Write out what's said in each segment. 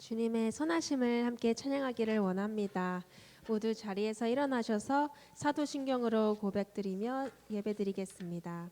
주님의 선하심을 함께 찬양하기를 원합니다. 모두 자리에서 일어나셔서 사도신경으로 고백드리며 예배드리겠습니다.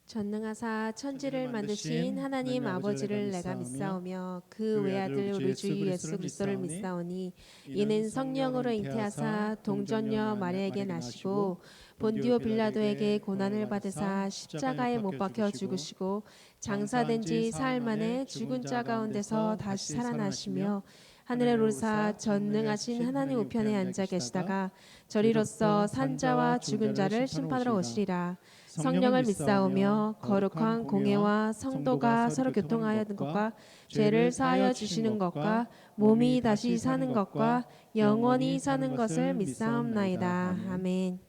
전능하사 천지를 만드신 하나님 아버지를 내가 믿사오며 그 외아들 우리 주 예수 그리스도를 믿사오니 이는 성령으로 잉태하사 동정녀 마리아에게 나시고 본디오 빌라도에게 고난을 받으사 십자가에 못 박혀 죽으시고 장사된 지 사흘 만에 죽은 자 가운데서 다시 살아나시며 하늘에 오르사 전능하신 하나님 우편에 앉아 계시다가 저리로서 산자와 죽은 자를 심판하러 오시리라. 성령을 믿사오며 거룩한 공회와 성도가 서로 교통하여는 것과 죄를 사하여 주시는 것과 몸이 다시 사는 것과 영원히 사는 것을 믿사옵나이다. 아멘.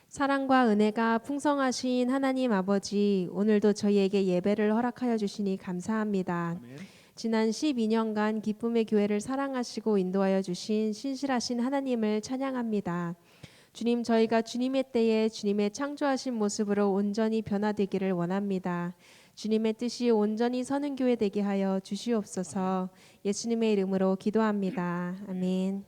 사랑과 은혜가 풍성하신 하나님 아버지, 오늘도 저희에게 예배를 허락하여 주시니 감사합니다. 아멘. 지난 12년간 기쁨의 교회를 사랑하시고 인도하여 주신 신실하신 하나님을 찬양합니다. 주님, 저희가 주님의 때에 주님의 창조하신 모습으로 온전히 변화되기를 원합니다. 주님의 뜻이 온전히 서는 교회 되게 하여 주시옵소서. 예수님의 이름으로 기도합니다. 아멘.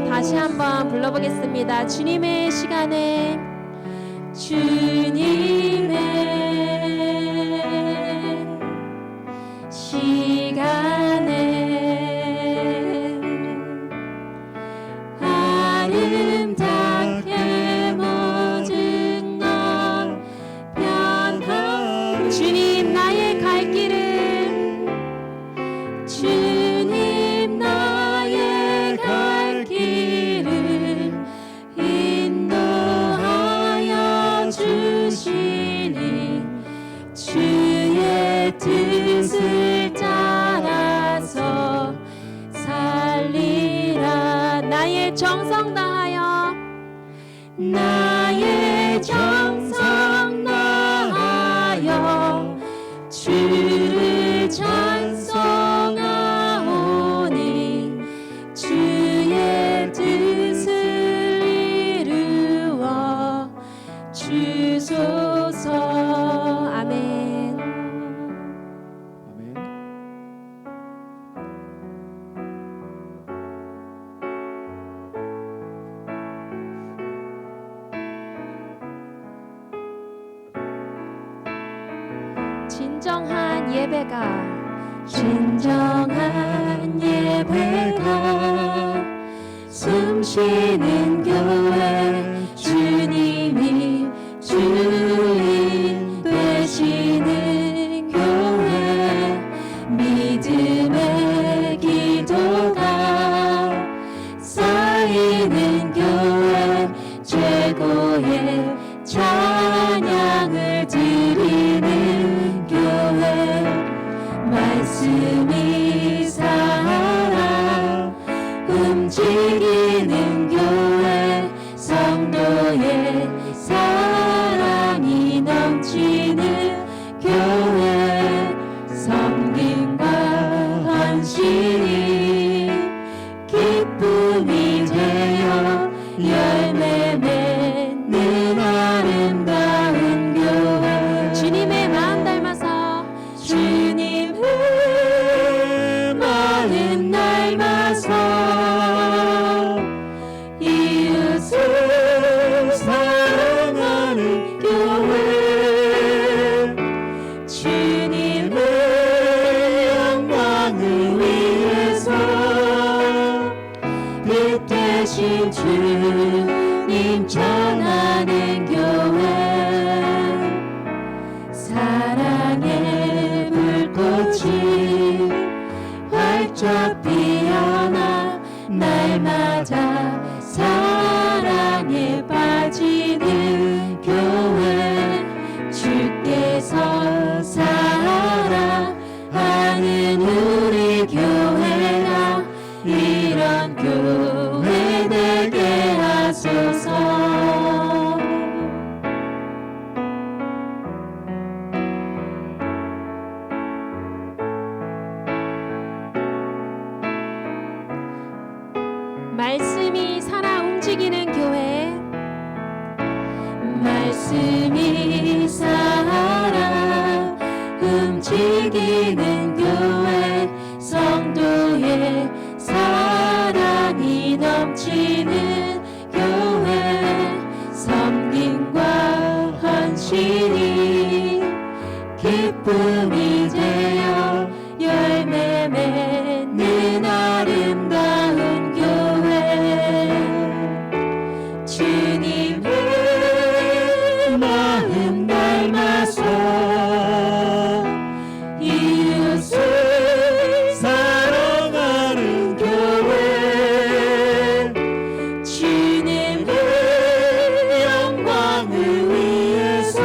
다시 한번 불러보겠습니다. 주님의 시간에 주님의 시간에 아름답게 모든 것 변하리. 주님 나의 갈 길을 주님 나의 갈 길을 인도하여 주시니 주의 뜻을 따라서 살리라. 나의 정성 다하여 나의 정성 다하여 주를 찬송하오니 주의 뜻을 이루어 주소서. 아멘. 아멘. 진정한 예배가 진정한 예배가 숨쉬는 교회 주님이 주인 되시는 교회 믿음의 기도가 쌓이는 교회 최고의 찬양을 드리는 교회 말씀이 살아 움직이는 교회 말씀이 살아 움직이는 교회 성도의 사랑이 넘치는 교회 섬김과 헌신이 기쁨이 되어 열매 맺는 아름다운 교회 주님의 마음 닮아서 이웃을 사랑하는 교회 주님의 영광을 위해서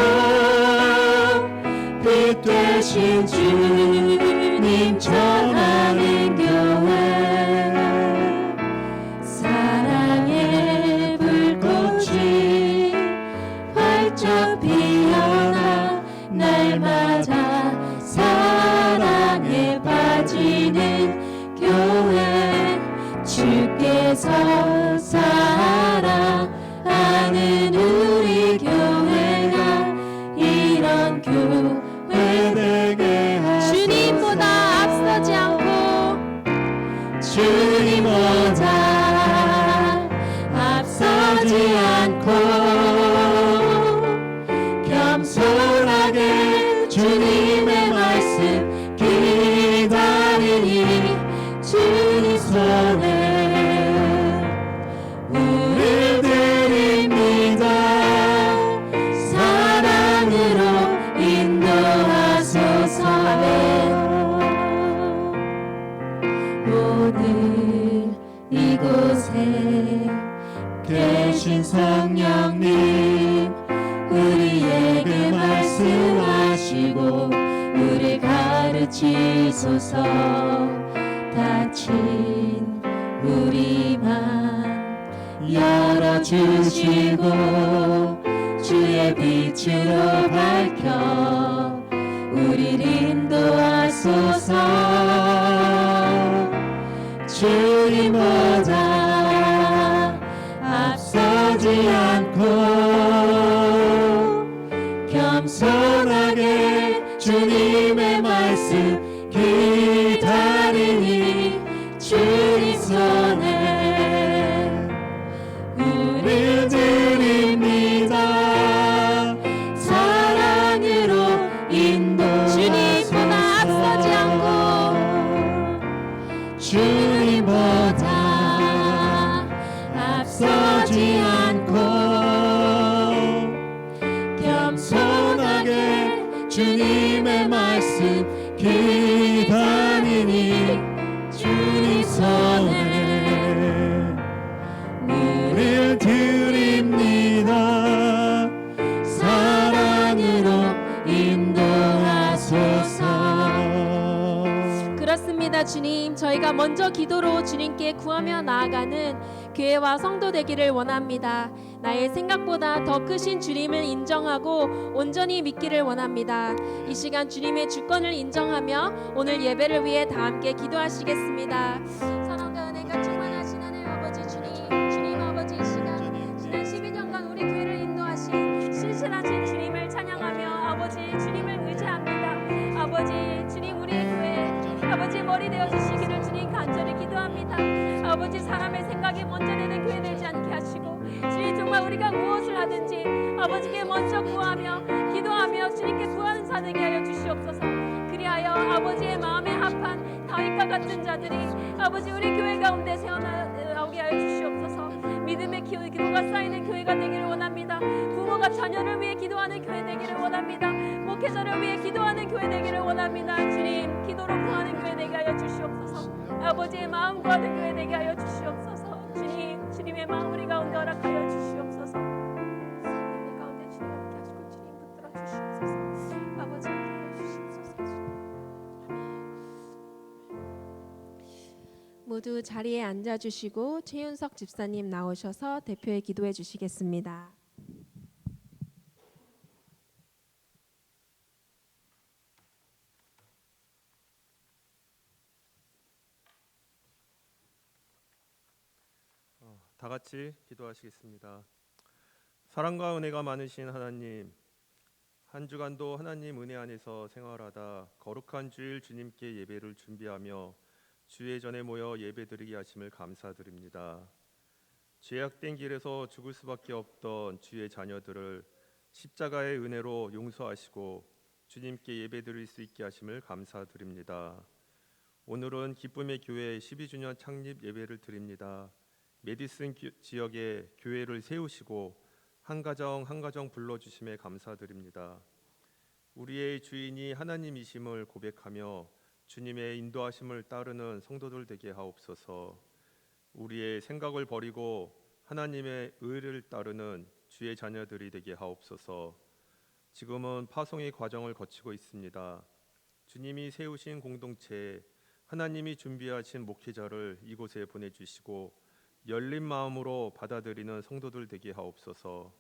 빛 되신 주님 전하는 교회 사랑의 불꽃이 활짝 피어나 날마다 사랑에 빠지는 교회 주께서 사랑하는 우리 교회가 이런 교회 되게 하소서 주님보다 앞서지 않고 주님보다 앞서지 않고 겸손하게 주님의 말씀 기다리니 주님 손에 우리 드립니다 사랑으로 인도하소서 오늘 이곳에 계신 성령님 우리에게 말씀하시고 우리 가르치소서 닫힌 우리만 열어주시고 주의 빛으로 밝혀 우리를 인도하소서 주님보다 앞서지 않고 겸손하게 주님의 말씀 기다리니 주님 손에 우리 드립니다 사랑으로 인도하소서 주님보다 앞서지 않고 주님보다 앞서지 않고 겸손하게 주님의 말씀 기다리니 주님 손에 우릴 드립니다 사랑으로 인도하소서 그렇습니다. 주님, 저희가 먼저 기도로 주님께 구하며 나아가는 교회와 성도 되기를 원합니다. 나의 생각보다 더 크신 주님을 인정하고 온전히 믿기를 원합니다. 이 시간 주님의 주권을 인정하며 오늘 예배를 위해 다 함께 기도하시겠습니다. 사랑과 은혜가 충만하신 하나님 아버지 주님, 주님 아버지 이 시간 지난 12년간 우리 교회를 인도하신 신실하신 주님을 찬양하며 아버지 주님을 의지합니다. 아버지 주님 우리의 교회 아버지 머리 되어 주시기를 주님 간절히 기도합니다. 아버지 사람의 생각이 먼저 되는 교회 되지 않게 하시고 주님 정말 우리가 무엇을 하든지 아버지께 먼저 구하며 기도하며 주님께 구하는 자 되게 하여 주시옵소서. 그리하여 아버지의 마음에 합한 다윗과 같은 자들이 아버지 우리 교회 가운데 세워나오게 하여 주시옵소서. 믿음의 기도가 쌓이는 교회가 되기를 원합니다. 부모가 자녀를 위해 기도하는 교회 되기를 원합니다. 목회자를 위해 기도하는 교회 되기를 원합니다. 주님 기도로 구하는 교회 되게 하여 주시옵소서. 아버지의 마음 구하는 교회 되게 하여 주시옵소서. 주님 주님의 마음 우리 가운데 허락하여 주시옵소서. 우리 가운데 주님 함께 하시고 주님 붙들어 주시옵소서. 아버지 함께 하여 주시옵소서. 모두 자리에 앉아주시고 최윤석 집사님 나오셔서 대표에 기도해 주시겠습니다. 다 같이 기도하시겠습니다. 사랑과 은혜가 많으신 하나님, 한 주간도 하나님 은혜 안에서 생활하다 거룩한 주일 주님께 예배를 준비하며 주의 전에 모여 예배드리게 하심을 감사드립니다. 죄악된 길에서 죽을 수밖에 없던 주의 자녀들을 십자가의 은혜로 용서하시고 주님께 예배드릴 수 있게 하심을 감사드립니다. 오늘은 기쁨의 교회 12주년 창립 예배를 드립니다. 메디슨 지역에 교회를 세우시고 한 가정 한 가정 불러주심에 감사드립니다. 우리의 주인이 하나님이심을 고백하며 주님의 인도하심을 따르는 성도들 되게 하옵소서. 우리의 생각을 버리고 하나님의 의를 따르는 주의 자녀들이 되게 하옵소서. 지금은 파송의 과정을 거치고 있습니다. 주님이 세우신 공동체에 하나님이 준비하신 목회자를 이곳에 보내주시고 열린 마음으로 받아들이는 성도들 되게 하옵소서.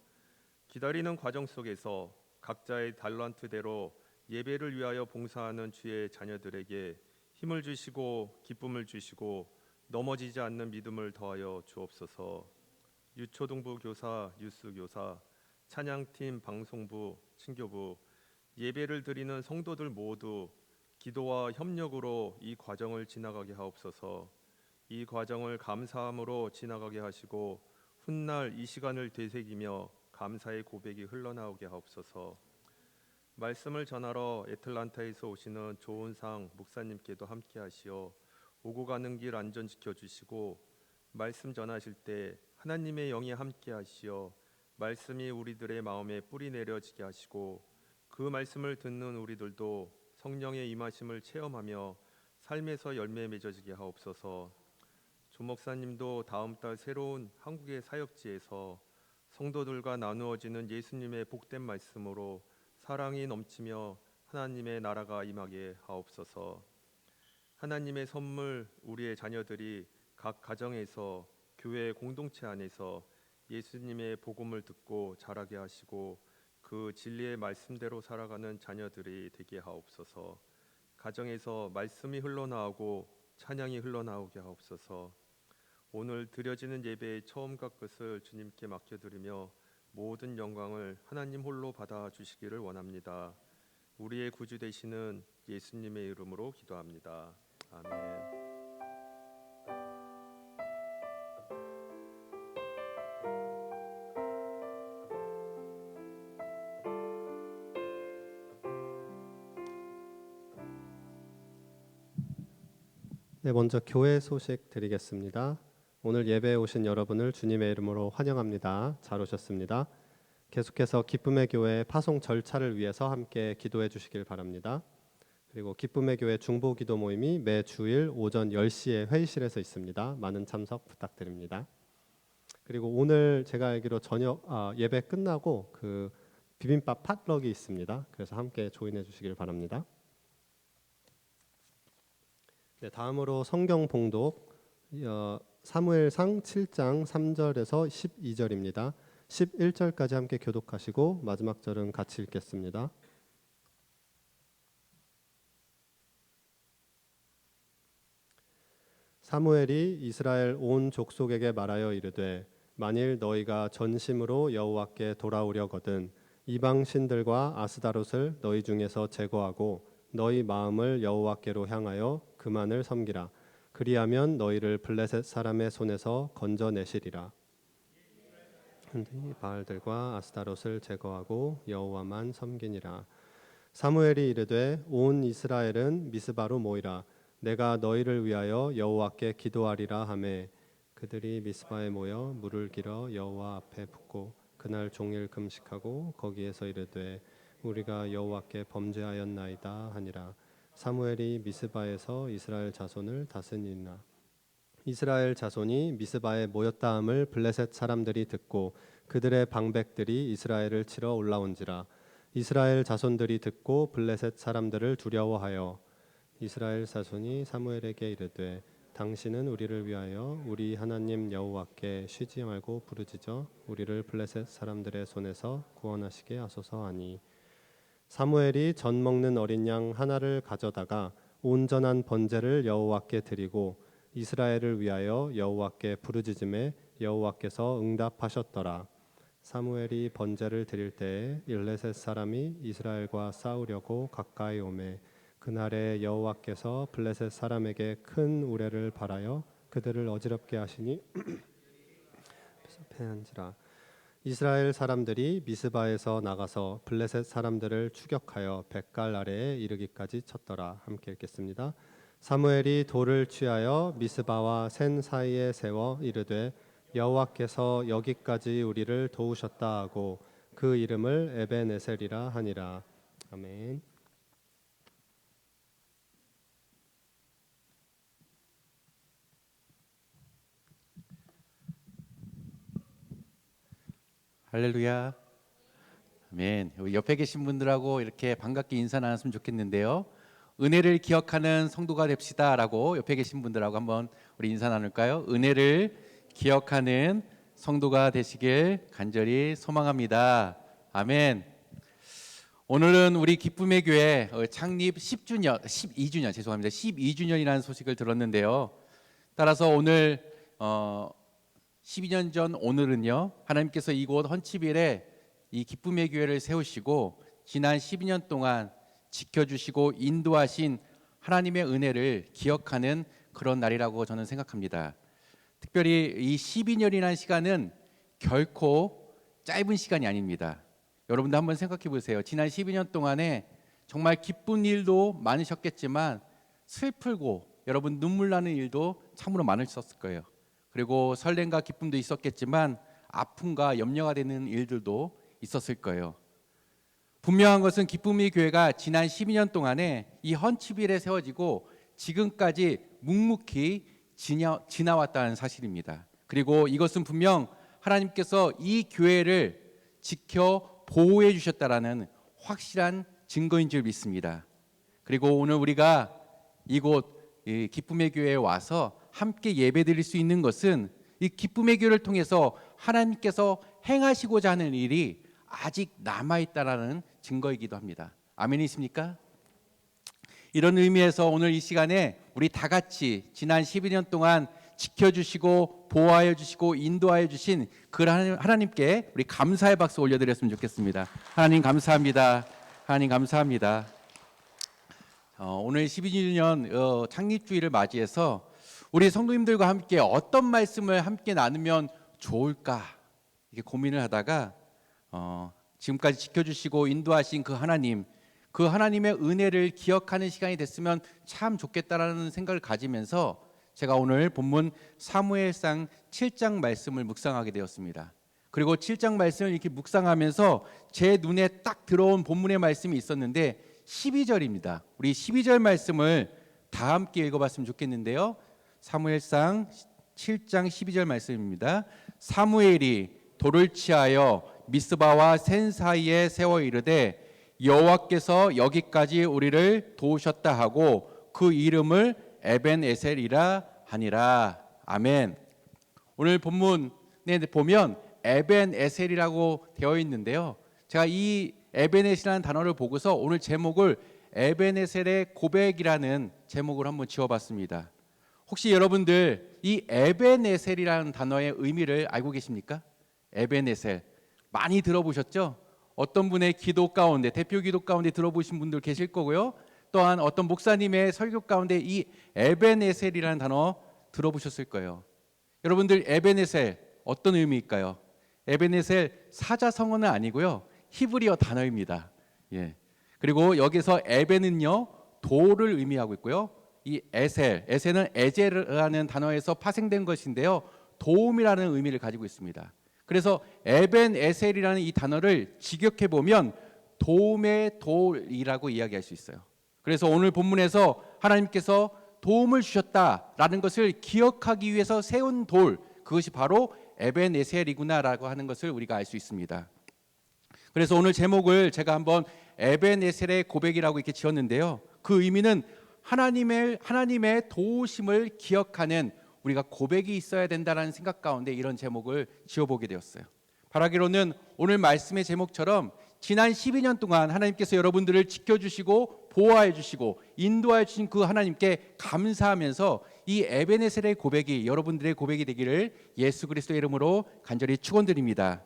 기다리는 과정 속에서 각자의 달란트대로 예배를 위하여 봉사하는 주의 자녀들에게 힘을 주시고 기쁨을 주시고 넘어지지 않는 믿음을 더하여 주옵소서. 유초등부 교사, 유스 교사, 찬양팀, 방송부, 친교부, 예배를 드리는 성도들 모두 기도와 협력으로 이 과정을 지나가게 하옵소서. 이 과정을 감사함으로 지나가게 하시고 훗날 이 시간을 되새기며 감사의 고백이 흘러나오게 하옵소서. 말씀을 전하러 애틀란타에서 오시는 조은상 목사님께도 함께 하시어 오고 가는 길 안전 지켜주시고 말씀 전하실 때 하나님의 영이 함께 하시어 말씀이 우리들의 마음에 뿌리 내려지게 하시고 그 말씀을 듣는 우리들도 성령의 임하심을 체험하며 삶에서 열매 맺어지게 하옵소서. 조 목사님도 다음 달 새로운 한국의 사역지에서 성도들과 나누어지는 예수님의 복된 말씀으로 사랑이 넘치며 하나님의 나라가 임하게 하옵소서. 하나님의 선물 우리의 자녀들이 각 가정에서 교회 공동체 안에서 예수님의 복음을 듣고 자라게 하시고 그 진리의 말씀대로 살아가는 자녀들이 되게 하옵소서. 가정에서 말씀이 흘러나오고 찬양이 흘러나오게 하옵소서. 오늘 드려지는 예배의 처음과 끝을 주님께 맡겨드리며 모든 영광을 하나님 홀로 받아주시기를 원합니다. 우리의 구주 되시는 예수님의 이름으로 기도합니다. 아멘. 네, 먼저 교회 소식 드리겠습니다. 오늘 예배에 오신 여러분을 주님의 이름으로 환영합니다. 잘 오셨습니다. 계속해서 기쁨의 교회 파송 절차를 위해서 함께 기도해 주시길 바랍니다. 그리고 기쁨의 교회 중보 기도 모임이 매 주일 오전 10시에 회의실에서 있습니다. 많은 참석 부탁드립니다. 그리고 오늘 제가 알기로 저녁 예배 끝나고 그 비빔밥 팟럭이 있습니다. 그래서 함께 조인해 주시길 바랍니다. 네, 다음으로 성경 봉독 사무엘상 7장 3절에서 12절입니다. 11절까지 함께 교독하시고 마지막 절은 같이 읽겠습니다. 사무엘이 이스라엘 온 족속에게 말하여 이르되 만일 너희가 전심으로 여호와께 돌아오려거든 이방 신들과 아스다롯을 너희 중에서 제거하고 너희 마음을 여호와께로 향하여 그만을 섬기라. 그리하면 너희를 블레셋 사람의 손에서 건져내시리라. 바알들과 아스타롯을 제거하고 여호와만 섬기니라. 사무엘이 이르되 온 이스라엘은 미스바로 모이라. 내가 너희를 위하여 여호와께 기도하리라 하매 그들이 미스바에 모여 물을 길어 여호와 앞에 붓고 그날 종일 금식하고 거기에서 이르되 우리가 여호와께 범죄하였나이다 하니라. 사무엘이 미스바에서 이스라엘 자손을 다스리니라. 이스라엘 자손이 미스바에 모였다함을 블레셋 사람들이 듣고 그들의 방백들이 이스라엘을 치러 올라온지라. 이스라엘 자손들이 듣고 블레셋 사람들을 두려워하여 이스라엘 자손이 사무엘에게 이르되 당신은 우리를 위하여 우리 하나님 여호와께 쉬지 말고 부르짖어 우리를 블레셋 사람들의 손에서 구원하시게 하소서 하니 사무엘이 전 먹는 어린 양 하나를 가져다가 온전한 번제를 여호와께 드리고 이스라엘을 위하여 여호와께 부르짖음에 여호와께서 응답하셨더라. 사무엘이 번제를 드릴 때에 블레셋 사람이 이스라엘과 싸우려고 가까이 오매 그날에 여호와께서 블레셋 사람에게 큰 우레를 발하여 그들을 어지럽게 하시니 패한지라. 이스라엘 사람들이 미스바에서 나가서 블레셋 사람들을 추격하여 벳갈 아래에 이르기까지 쳤더라. 함께 읽겠습니다. 사무엘이 돌을 취하여 미스바와 센 사이에 세워 이르되 여호와께서 여기까지 우리를 도우셨다 하고 그 이름을 에벤에셀이라 하니라. 아멘. 할렐루야. 아멘. 우리 옆에 계신 분들하고 이렇게 반갑게 인사 나눴으면 좋겠는데요. 은혜를 기억하는 성도가 됩시다라고 옆에 계신 분들하고 한번 우리 인사 나눌까요? 은혜를 기억하는 성도가 되시길 간절히 소망합니다. 아멘. 오늘은 우리 기쁨의 교회 창립 12주년이라는 소식을 들었는데요. 따라서 오늘 12년 전 오늘은요, 하나님께서 이곳 헌치빌에 이 기쁨의 교회를 세우시고 지난 12년 동안 지켜주시고 인도하신 하나님의 은혜를 기억하는 그런 날이라고 저는 생각합니다. 특별히 이 12년이라는 시간은 결코 짧은 시간이 아닙니다. 여러분도 한번 생각해 보세요. 지난 12년 동안에 정말 기쁜 일도 많으셨겠지만 슬프고 여러분 눈물 나는 일도 참으로 많으셨을 거예요. 그리고 설렘과 기쁨도 있었겠지만 아픔과 염려가 되는 일들도 있었을 거예요. 분명한 것은 기쁨의 교회가 지난 12년 동안에 이 헌치빌에 세워지고 지금까지 묵묵히 지나왔다는 사실입니다. 그리고 이것은 분명 하나님께서 이 교회를 지켜 보호해 주셨다라는 확실한 증거인 줄 믿습니다. 그리고 오늘 우리가 이곳 기쁨의 교회에 와서 함께 예배드릴 수 있는 것은 이 기쁨의 교회를 통해서 하나님께서 행하시고자 하는 일이 아직 남아있다라는 증거이기도 합니다. 아멘이십니까? 이런 의미에서 오늘 이 시간에 우리 다 같이 지난 12년 동안 지켜주시고 보호하여 주시고 인도하여 주신 그 하나님께 우리 감사의 박수 올려드렸으면 좋겠습니다. 하나님 감사합니다. 하나님 감사합니다. 오늘 12주년 창립주일을 맞이해서 우리 성도님들과 함께 어떤 말씀을 함께 나누면 좋을까 이렇게 고민을 하다가 지금까지 지켜주시고 인도하신 그 하나님의 은혜를 기억하는 시간이 됐으면 참 좋겠다라는 생각을 가지면서 제가 오늘 본문 사무엘상 7장 말씀을 묵상하게 되었습니다. 그리고 7장 말씀을 이렇게 묵상하면서 제 눈에 딱 들어온 본문의 말씀이 있었는데 12절입니다. 우리 12절 말씀을 다 함께 읽어봤으면 좋겠는데요. 사무엘상 7장 12절 말씀입니다. 사무엘이 돌을 취하여 미스바와 센 사이에 세워 이르되 여호와께서 여기까지 우리를 도우셨다 하고 그 이름을 에벤에셀이라 하니라. 아멘. 오늘 본문에 보면 에벤에셀이라고 되어 있는데요. 제가 이 에벤에셀이라는 단어를 보고서 오늘 제목을 에벤에셀의 고백이라는 제목을 한번 지어봤습니다. 혹시 여러분들 이 에벤에셀이라는 단어의 의미를 알고 계십니까? 에벤에셀 많이 들어보셨죠? 어떤 분의 기도 가운데 대표 기도 가운데 들어보신 분들 계실 거고요. 또한 어떤 목사님의 설교 가운데 이 에벤에셀이라는 단어 들어보셨을 거예요. 여러분들 에벤에셀 어떤 의미일까요? 에벤에셀 사자성어는 아니고요. 히브리어 단어입니다. 예. 그리고 여기서 에벤은요 돌을 의미하고 있고요. 이 에셀은 에제라는 단어에서 파생된 것인데요. 도움이라는 의미를 가지고 있습니다. 그래서 에벤에셀이라는 이 단어를 직역해 보면 도움의 돌이라고 이야기할 수 있어요. 그래서 오늘 본문에서 하나님께서 도움을 주셨다라는 것을 기억하기 위해서 세운 돌, 그것이 바로 에벤에셀이구나라고 하는 것을 우리가 알 수 있습니다. 그래서 오늘 제목을 제가 한번 에벤에셀의 고백이라고 이렇게 지었는데요. 그 의미는 하나님의 도우심을 기억하는 우리가 고백이 있어야 된다는 생각 가운데 이런 제목을 지어보게 되었어요. 바라기로는 오늘 말씀의 제목처럼 지난 12년 동안 하나님께서 여러분들을 지켜주시고 보호해 주시고 인도해 주신 그 하나님께 감사하면서 이 에벤에셀의 고백이 여러분들의 고백이 되기를 예수 그리스도의 이름으로 간절히 축원드립니다.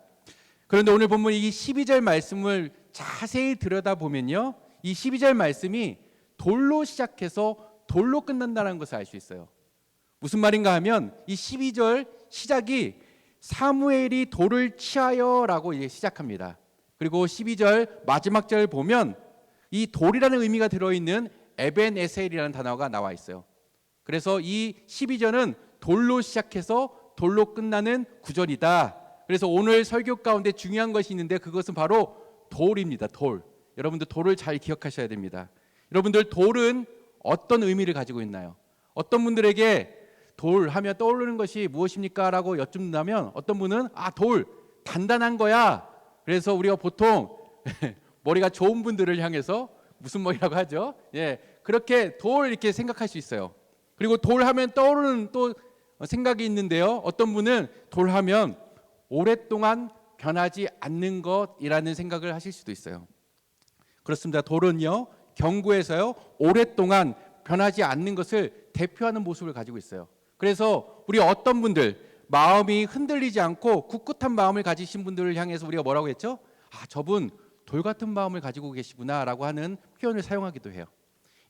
그런데 오늘 본문 이 12절 말씀을 자세히 들여다보면요, 이 12절 말씀이 돌로 시작해서 돌로 끝난다는 것을 알 수 있어요. 무슨 말인가 하면 이 12절 시작이 사무엘이 돌을 취하여라고 시작합니다. 그리고 12절 마지막 절 보면 이 돌이라는 의미가 들어있는 에벤에셀이라는 단어가 나와 있어요. 그래서 이 12절은 돌로 시작해서 돌로 끝나는 구절이다. 그래서 오늘 설교 가운데 중요한 것이 있는데 그것은 바로 돌입니다. 돌. 여러분들 돌을 잘 기억하셔야 됩니다. 여러분들 돌은 어떤 의미를 가지고 있나요? 어떤 분들에게 돌 하면 떠오르는 것이 무엇입니까? 라고 여쭙는다면 어떤 분은 돌 단단한 거야. 그래서 우리가 보통 머리가 좋은 분들을 향해서 무슨 머리라고 하죠? 그렇게 돌 이렇게 생각할 수 있어요. 그리고 돌 하면 떠오르는 또 생각이 있는데요. 어떤 분은 돌 하면 오랫동안 변하지 않는 것이라는 생각을 하실 수도 있어요. 그렇습니다. 돌은요, 경구에서요, 오랫동안 변하지 않는 것을 대표하는 모습을 가지고 있어요. 그래서 우리 어떤 분들 마음이 흔들리지 않고 굳굳한 마음을 가지신 분들을 향해서 우리가 뭐라고 했죠? 저분 돌 같은 마음을 가지고 계시구나라고 하는 표현을 사용하기도 해요.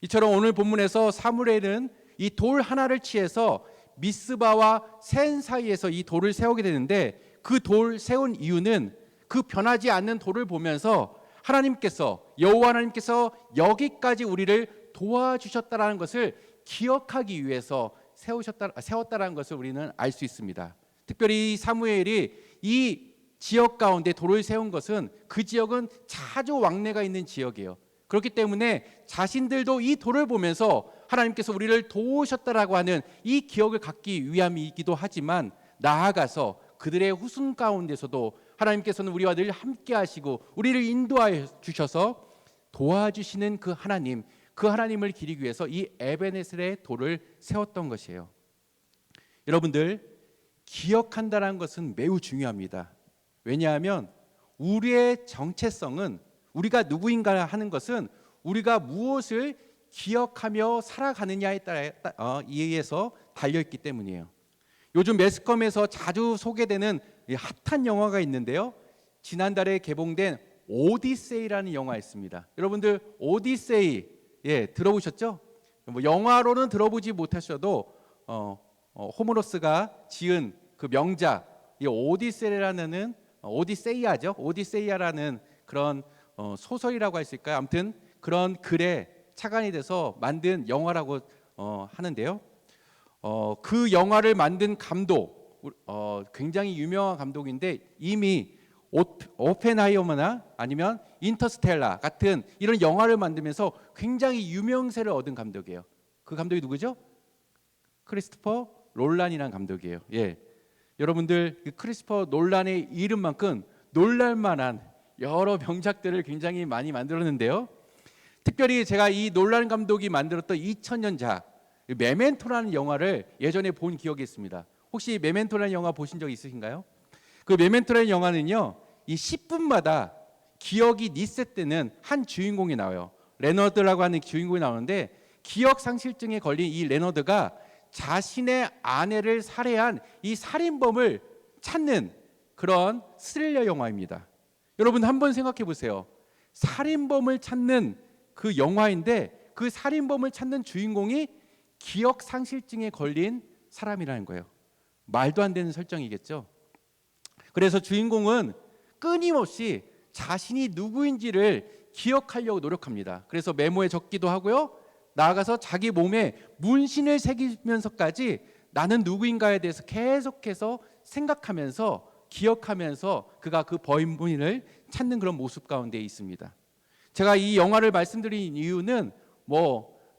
이처럼 오늘 본문에서 사무엘은 이 돌 하나를 취해서 미스바와 센 사이에서 이 돌을 세우게 되는데 그 돌 세운 이유는 그 변하지 않는 돌을 보면서 하나님께서 여호와 하나님께서 여기까지 우리를 도와주셨다라는 것을 기억하기 위해서 세웠다라는 것을 우리는 알 수 있습니다. 특별히 사무엘이 이 지역 가운데 돌을 세운 것은 그 지역은 자주 왕래가 있는 지역이에요. 그렇기 때문에 자신들도 이 돌을 보면서 하나님께서 우리를 도우셨다라고 하는 이 기억을 갖기 위함이기도 하지만 나아가서 그들의 후손 가운데서도 하나님께서는 우리와 늘 함께 하시고 우리를 인도하여 주셔서 도와주시는 그 하나님을 기리기 위해서 이 에베네셀의 돌을 세웠던 것이에요. 여러분들, 기억한다는 것은 매우 중요합니다. 왜냐하면 우리의 정체성은 우리가 누구인가 하는 것은 우리가 무엇을 기억하며 살아가느냐에 의해서 달려있기 때문이에요. 요즘 매스컴에서 자주 소개되는 핫한 영화가 있는데요, 지난달에 개봉된 오디세이라는 영화 있습니다. 여러분들 오디세이 들어보셨죠? 뭐 영화로는 들어보지 못하셔도 호메로스가 지은 그 명작 이 오디세이아라는 그런 소설이라고 할 수 있을까요? 아무튼 그런 글에 착안이 돼서 만든 영화라고 하는데요. 그 영화를 만든 감독, 굉장히 유명한 감독인데 이미 오펜하이머나 아니면 인터스텔라 같은 이런 영화를 만들면서 굉장히 유명세를 얻은 감독이에요. 그 감독이 누구죠? 크리스토퍼 놀란이라는 감독이에요. 여러분들 그 크리스토퍼 놀란의 이름만큼 놀랄만한 여러 명작들을 굉장히 많이 만들었는데요. 특별히 제가 이 놀란 감독이 만들었던 2000년작 메멘토라는 영화를 예전에 본 기억이 있습니다. 혹시 메멘토라는 영화 보신 적 있으신가요? 그 메멘토라는 영화는요, 이 10분마다 기억이 리셋되는 한 주인공이 나와요. 레너드라고 하는 주인공이 나오는데 기억 상실증에 걸린 이 레너드가 자신의 아내를 살해한 이 살인범을 찾는 그런 스릴러 영화입니다. 여러분 한번 생각해 보세요. 살인범을 찾는 그 영화인데 그 살인범을 찾는 주인공이 기억 상실증에 걸린 사람이라는 거예요. 말도 안 되는 설정이겠죠. 그래서 주인공은 끊임없이 자신이 누구인지를 기억하려고 노력합니다. 그래서 메모에 적기도 하고요. 나아가서 자기 몸에 문신을 새기면서까지 나는 누구인가에 대해서 계속해서 생각하면서 기억하면서 그가 그 범인을 찾는 그런 모습 가운데 있습니다. 제가 이 영화를 말씀드린 이유는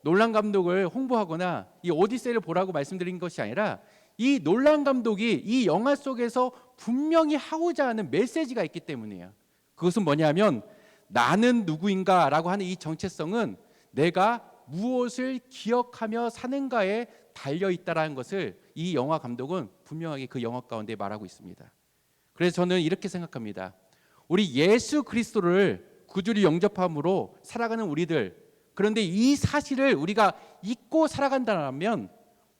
놀란 감독을 홍보하거나 이 오디세이를 보라고 말씀드린 것이 아니라 이 놀란 감독이 이 영화 속에서 분명히 하고자 하는 메시지가 있기 때문이에요. 그것은 뭐냐면 나는 누구인가라고 하는 이 정체성은 내가 무엇을 기억하며 사는가에 달려있다라는 것을 이 영화 감독은 분명하게 그 영화 가운데 말하고 있습니다. 그래서 저는 이렇게 생각합니다. 우리 예수 그리스도를 구주로 영접함으로 살아가는 우리들, 그런데 이 사실을 우리가 잊고 살아간다면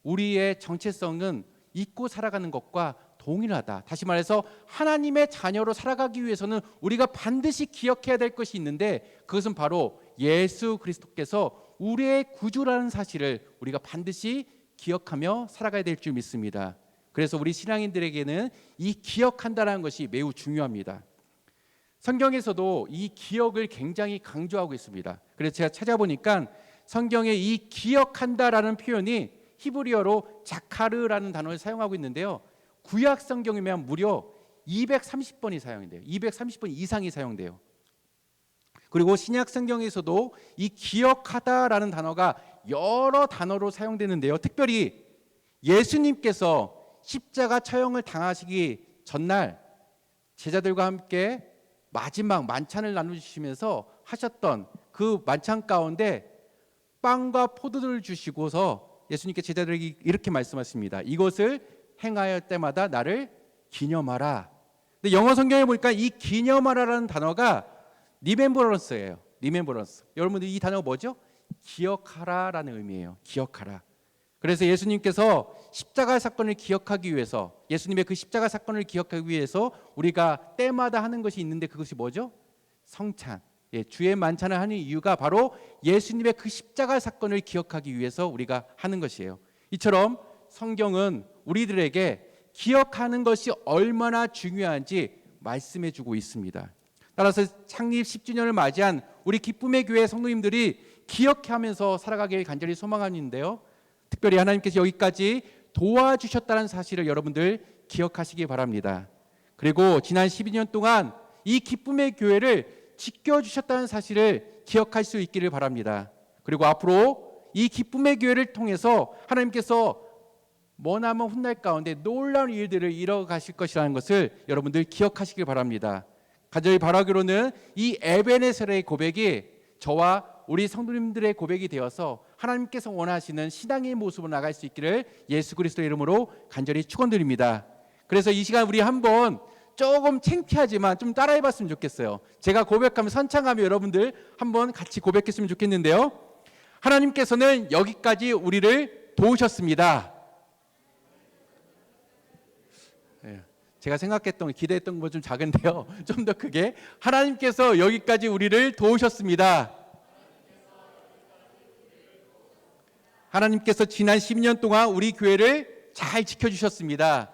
우리의 정체성은 잊고 살아가는 것과 동일하다. 다시 말해서 하나님의 자녀로 살아가기 위해서는 우리가 반드시 기억해야 될 것이 있는데, 그것은 바로 예수 그리스도께서 우리의 구주라는 사실을 우리가 반드시 기억하며 살아가야 될 줄 믿습니다. 그래서 우리 신앙인들에게는 이 기억한다는 것이 매우 중요합니다. 성경에서도 이 기억을 굉장히 강조하고 있습니다. 그래서 제가 찾아보니까 성경에 이 기억한다라는 표현이 히브리어로 자카르라는 단어를 사용하고 있는데요. 구약 성경이면 무려 230번이 사용돼요. 230번 이상이 사용돼요. 그리고 신약 성경에서도 이 기억하다라는 단어가 여러 단어로 사용되는데요. 특별히 예수님께서 십자가 처형을 당하시기 전날 제자들과 함께 마지막 만찬을 나누시면서 하셨던 그 만찬 가운데 빵과 포도를 주시고서 예수님께 제자들에게 이렇게 말씀하십니다. 이것을 행하여 때마다 나를 기념하라. 근데 영어 성경에 보니까 이 기념하라라는 단어가 리멤버런스예요. 리멤버런스. 여러분들 이 단어가 뭐죠? 기억하라라는 의미예요. 기억하라. 그래서 예수님께서 십자가 사건을 기억하기 위해서, 예수님의 그 십자가 사건을 기억하기 위해서 우리가 때마다 하는 것이 있는데, 그것이 뭐죠? 성찬. 주의 만찬을 하는 이유가 바로 예수님의 그 십자가 사건을 기억하기 위해서 우리가 하는 것이에요. 이처럼 성경은 우리들에게 기억하는 것이 얼마나 중요한지 말씀해 주고 있습니다. 따라서 창립 10주년을 맞이한 우리 기쁨의 교회 성도님들이 기억하면서 살아가길 간절히 소망하는데요. 특별히 하나님께서 여기까지 도와주셨다는 사실을 여러분들 기억하시기 바랍니다. 그리고 지난 12년 동안 이 기쁨의 교회를 지켜주셨다는 사실을 기억할 수 있기를 바랍니다. 그리고 앞으로 이 기쁨의 교회를 통해서 하나님께서 머나먼 훗날 가운데 놀라운 일들을 이뤄가실 것이라는 것을 여러분들 기억하시길 바랍니다. 간절히 바라기로는 이 에베네셀의 고백이 저와 우리 성도님들의 고백이 되어서 하나님께서 원하시는 신앙의 모습으로 나갈 수 있기를 예수 그리스도의 이름으로 간절히 축원드립니다. 그래서 이 시간 우리 한번 조금 창피하지만 좀 따라해 봤으면 좋겠어요. 제가 고백하면 선창하며 여러분들 한번 같이 고백했으면 좋겠는데요. 하나님께서는 여기까지 우리를 도우셨습니다. 제가 생각했던, 기대했던 것 좀 작은데요. 좀 더 크게, 하나님께서 여기까지 우리를 도우셨습니다. 하나님께서 지난 10년 동안 우리 교회를 잘 지켜주셨습니다.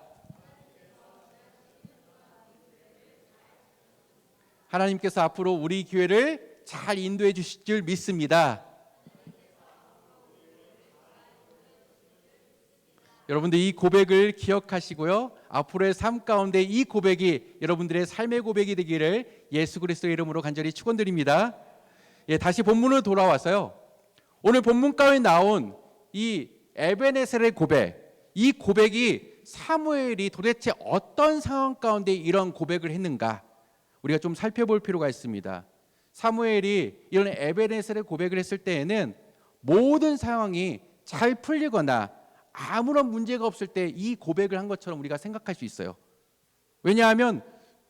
하나님께서 앞으로 우리 교회를 잘 인도해 주실 줄 믿습니다. 여러분들 이 고백을 기억하시고요. 앞으로의 삶 가운데 이 고백이 여러분들의 삶의 고백이 되기를 예수 그리스도의 이름으로 간절히 축원드립니다. 다시 본문으로 돌아와서요. 오늘 본문 가운데 나온 이 에베네셀의 고백, 이 고백이 사무엘이 도대체 어떤 상황 가운데 이런 고백을 했는가, 우리가 좀 살펴볼 필요가 있습니다. 사무엘이 이런 에베네셀의 고백을 했을 때에는 모든 상황이 잘 풀리거나 아무런 문제가 없을 때 이 고백을 한 것처럼 우리가 생각할 수 있어요. 왜냐하면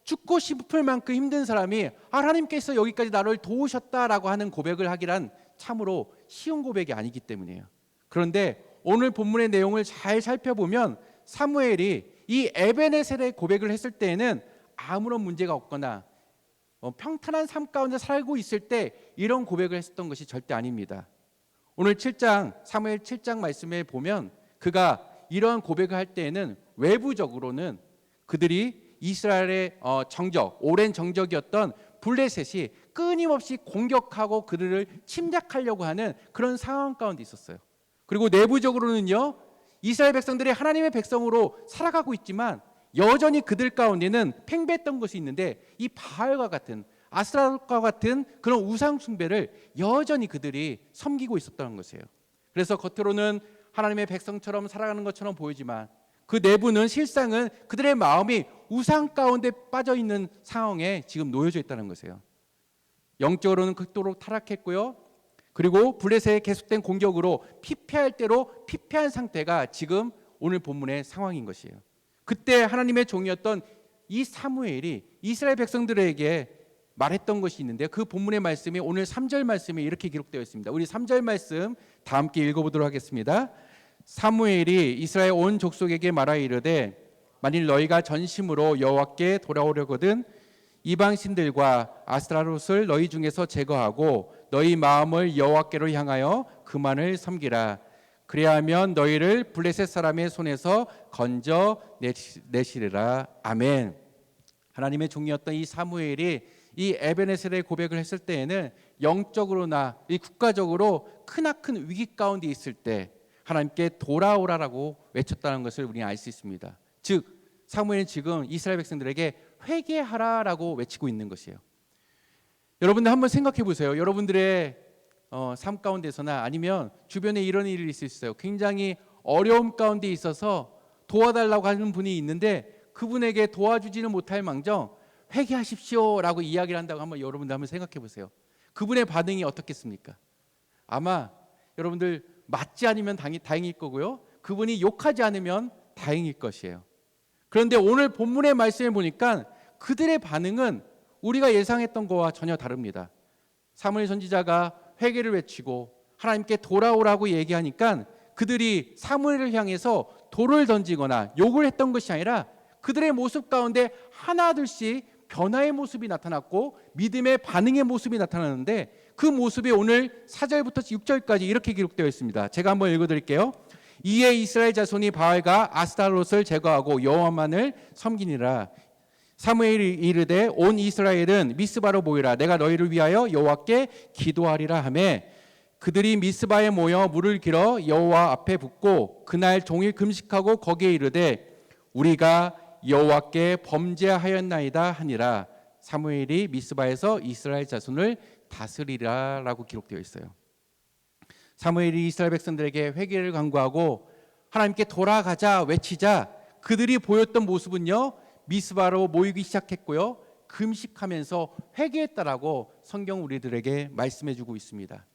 죽고 싶을 만큼 힘든 사람이 하나님께서 여기까지 나를 도우셨다라고 하는 고백을 하기란 참으로 쉬운 고백이 아니기 때문이에요. 그런데 오늘 본문의 내용을 잘 살펴보면 사무엘이 이 에베네셀의 고백을 했을 때에는 아무런 문제가 없거나 평탄한 삶 가운데 살고 있을 때 이런 고백을 했었던 것이 절대 아닙니다. 오늘 7장 사무엘 7장 말씀에 보면 그가 이러한 고백을 할 때에는 외부적으로는 그들이 이스라엘의 정적, 오랜 정적이었던 블레셋이 끊임없이 공격하고 그들을 침략하려고 하는 그런 상황 가운데 있었어요. 그리고 내부적으로는요, 이스라엘 백성들이 하나님의 백성으로 살아가고 있지만 여전히 그들 가운데는 팽배했던 것이 있는데 이 바알과 같은, 아스라엘과 같은 그런 우상 숭배를 여전히 그들이 섬기고 있었다는 것이에요. 그래서 겉으로는 하나님의 백성처럼 살아가는 것처럼 보이지만 그 내부는 실상은 그들의 마음이 우상 가운데 빠져 있는 상황에 지금 놓여져 있다는 것이에요. 영적으로는 극도로 타락했고요. 그리고 블레셋의 계속된 공격으로 피폐할 대로 피폐한 상태가 지금 오늘 본문의 상황인 것이에요. 그때 하나님의 종이었던 이 사무엘이 이스라엘 백성들에게 말했던 것이 있는데 그 본문의 말씀이 오늘 3절 말씀에 이렇게 기록되어 있습니다. 우리 3절 말씀 다 함께 읽어보도록 하겠습니다. 사무엘이 이스라엘 온 족속에게 말하여 이르되 만일 너희가 전심으로 여호와께 돌아오려거든 이방 신들과 아스타롯을 너희 중에서 제거하고 너희 마음을 여호와께로 향하여 그만을 섬기라. 그래야 하면 너희를 블레셋 사람의 손에서 건져 내시리라. 아멘. 하나님의 종이었던 이 사무엘이 이 에베네셀의 고백을 했을 때에는 영적으로나 이 국가적으로 크나큰 위기 가운데 있을 때 하나님께 돌아오라라고 외쳤다는 것을 우리는 알 수 있습니다. 즉 사무엘은 지금 이스라엘 백성들에게 회개하라라고 외치고 있는 것이에요. 여러분들 한번 생각해 보세요. 여러분들의 삶 가운데서나 아니면 주변에 이런 일이 있을 수 있어요. 굉장히 어려움 가운데 있어서 도와달라고 하는 분이 있는데 그분에게 도와주지는 못할 망정 회개하십시오라고 이야기를 한다고 한번 여러분들 한번 생각해 보세요. 그분의 반응이 어떻겠습니까? 아마 여러분들 맞지 않으면 다행일 거고요. 그분이 욕하지 않으면 다행일 것이에요. 그런데 오늘 본문의 말씀에 보니까 그들의 반응은 우리가 예상했던 것과 전혀 다릅니다. 사무엘 선지자가 회개를 외치고 하나님께 돌아오라고 얘기하니까 그들이 사무엘을 향해서 돌을 던지거나 욕을 했던 것이 아니라 그들의 모습 가운데 하나둘씩 변화의 모습이 나타났고 믿음의 반응의 모습이 나타나는데 그 모습이 오늘 4절부터 6절까지 이렇게 기록되어 있습니다. 제가 한번 읽어드릴게요. 이에 이스라엘 자손이 바알과 아스타롯을 제거하고 여호와만을 섬기니라. 사무엘이 이르되 온 이스라엘은 미스바로 모이라. 내가 너희를 위하여 여호와께 기도하리라 하매 그들이 미스바에 모여 물을 길어 여호와 앞에 붓고 그날 종일 금식하고 거기에 이르되 우리가 여호와께 범죄하였나이다 하니라. 사무엘이 미스바에서 이스라엘 자손을 다스리라라고 기록되어 있어요. 사무엘이 이스라엘 백성들에게 회개를 강구하고 하나님께 돌아가자 외치자 그들이 보였던 모습은요 미스바로 모이기 시작했고요 금식하면서 회개했다라고 성경 우리들에게 말씀해주고 있습니다.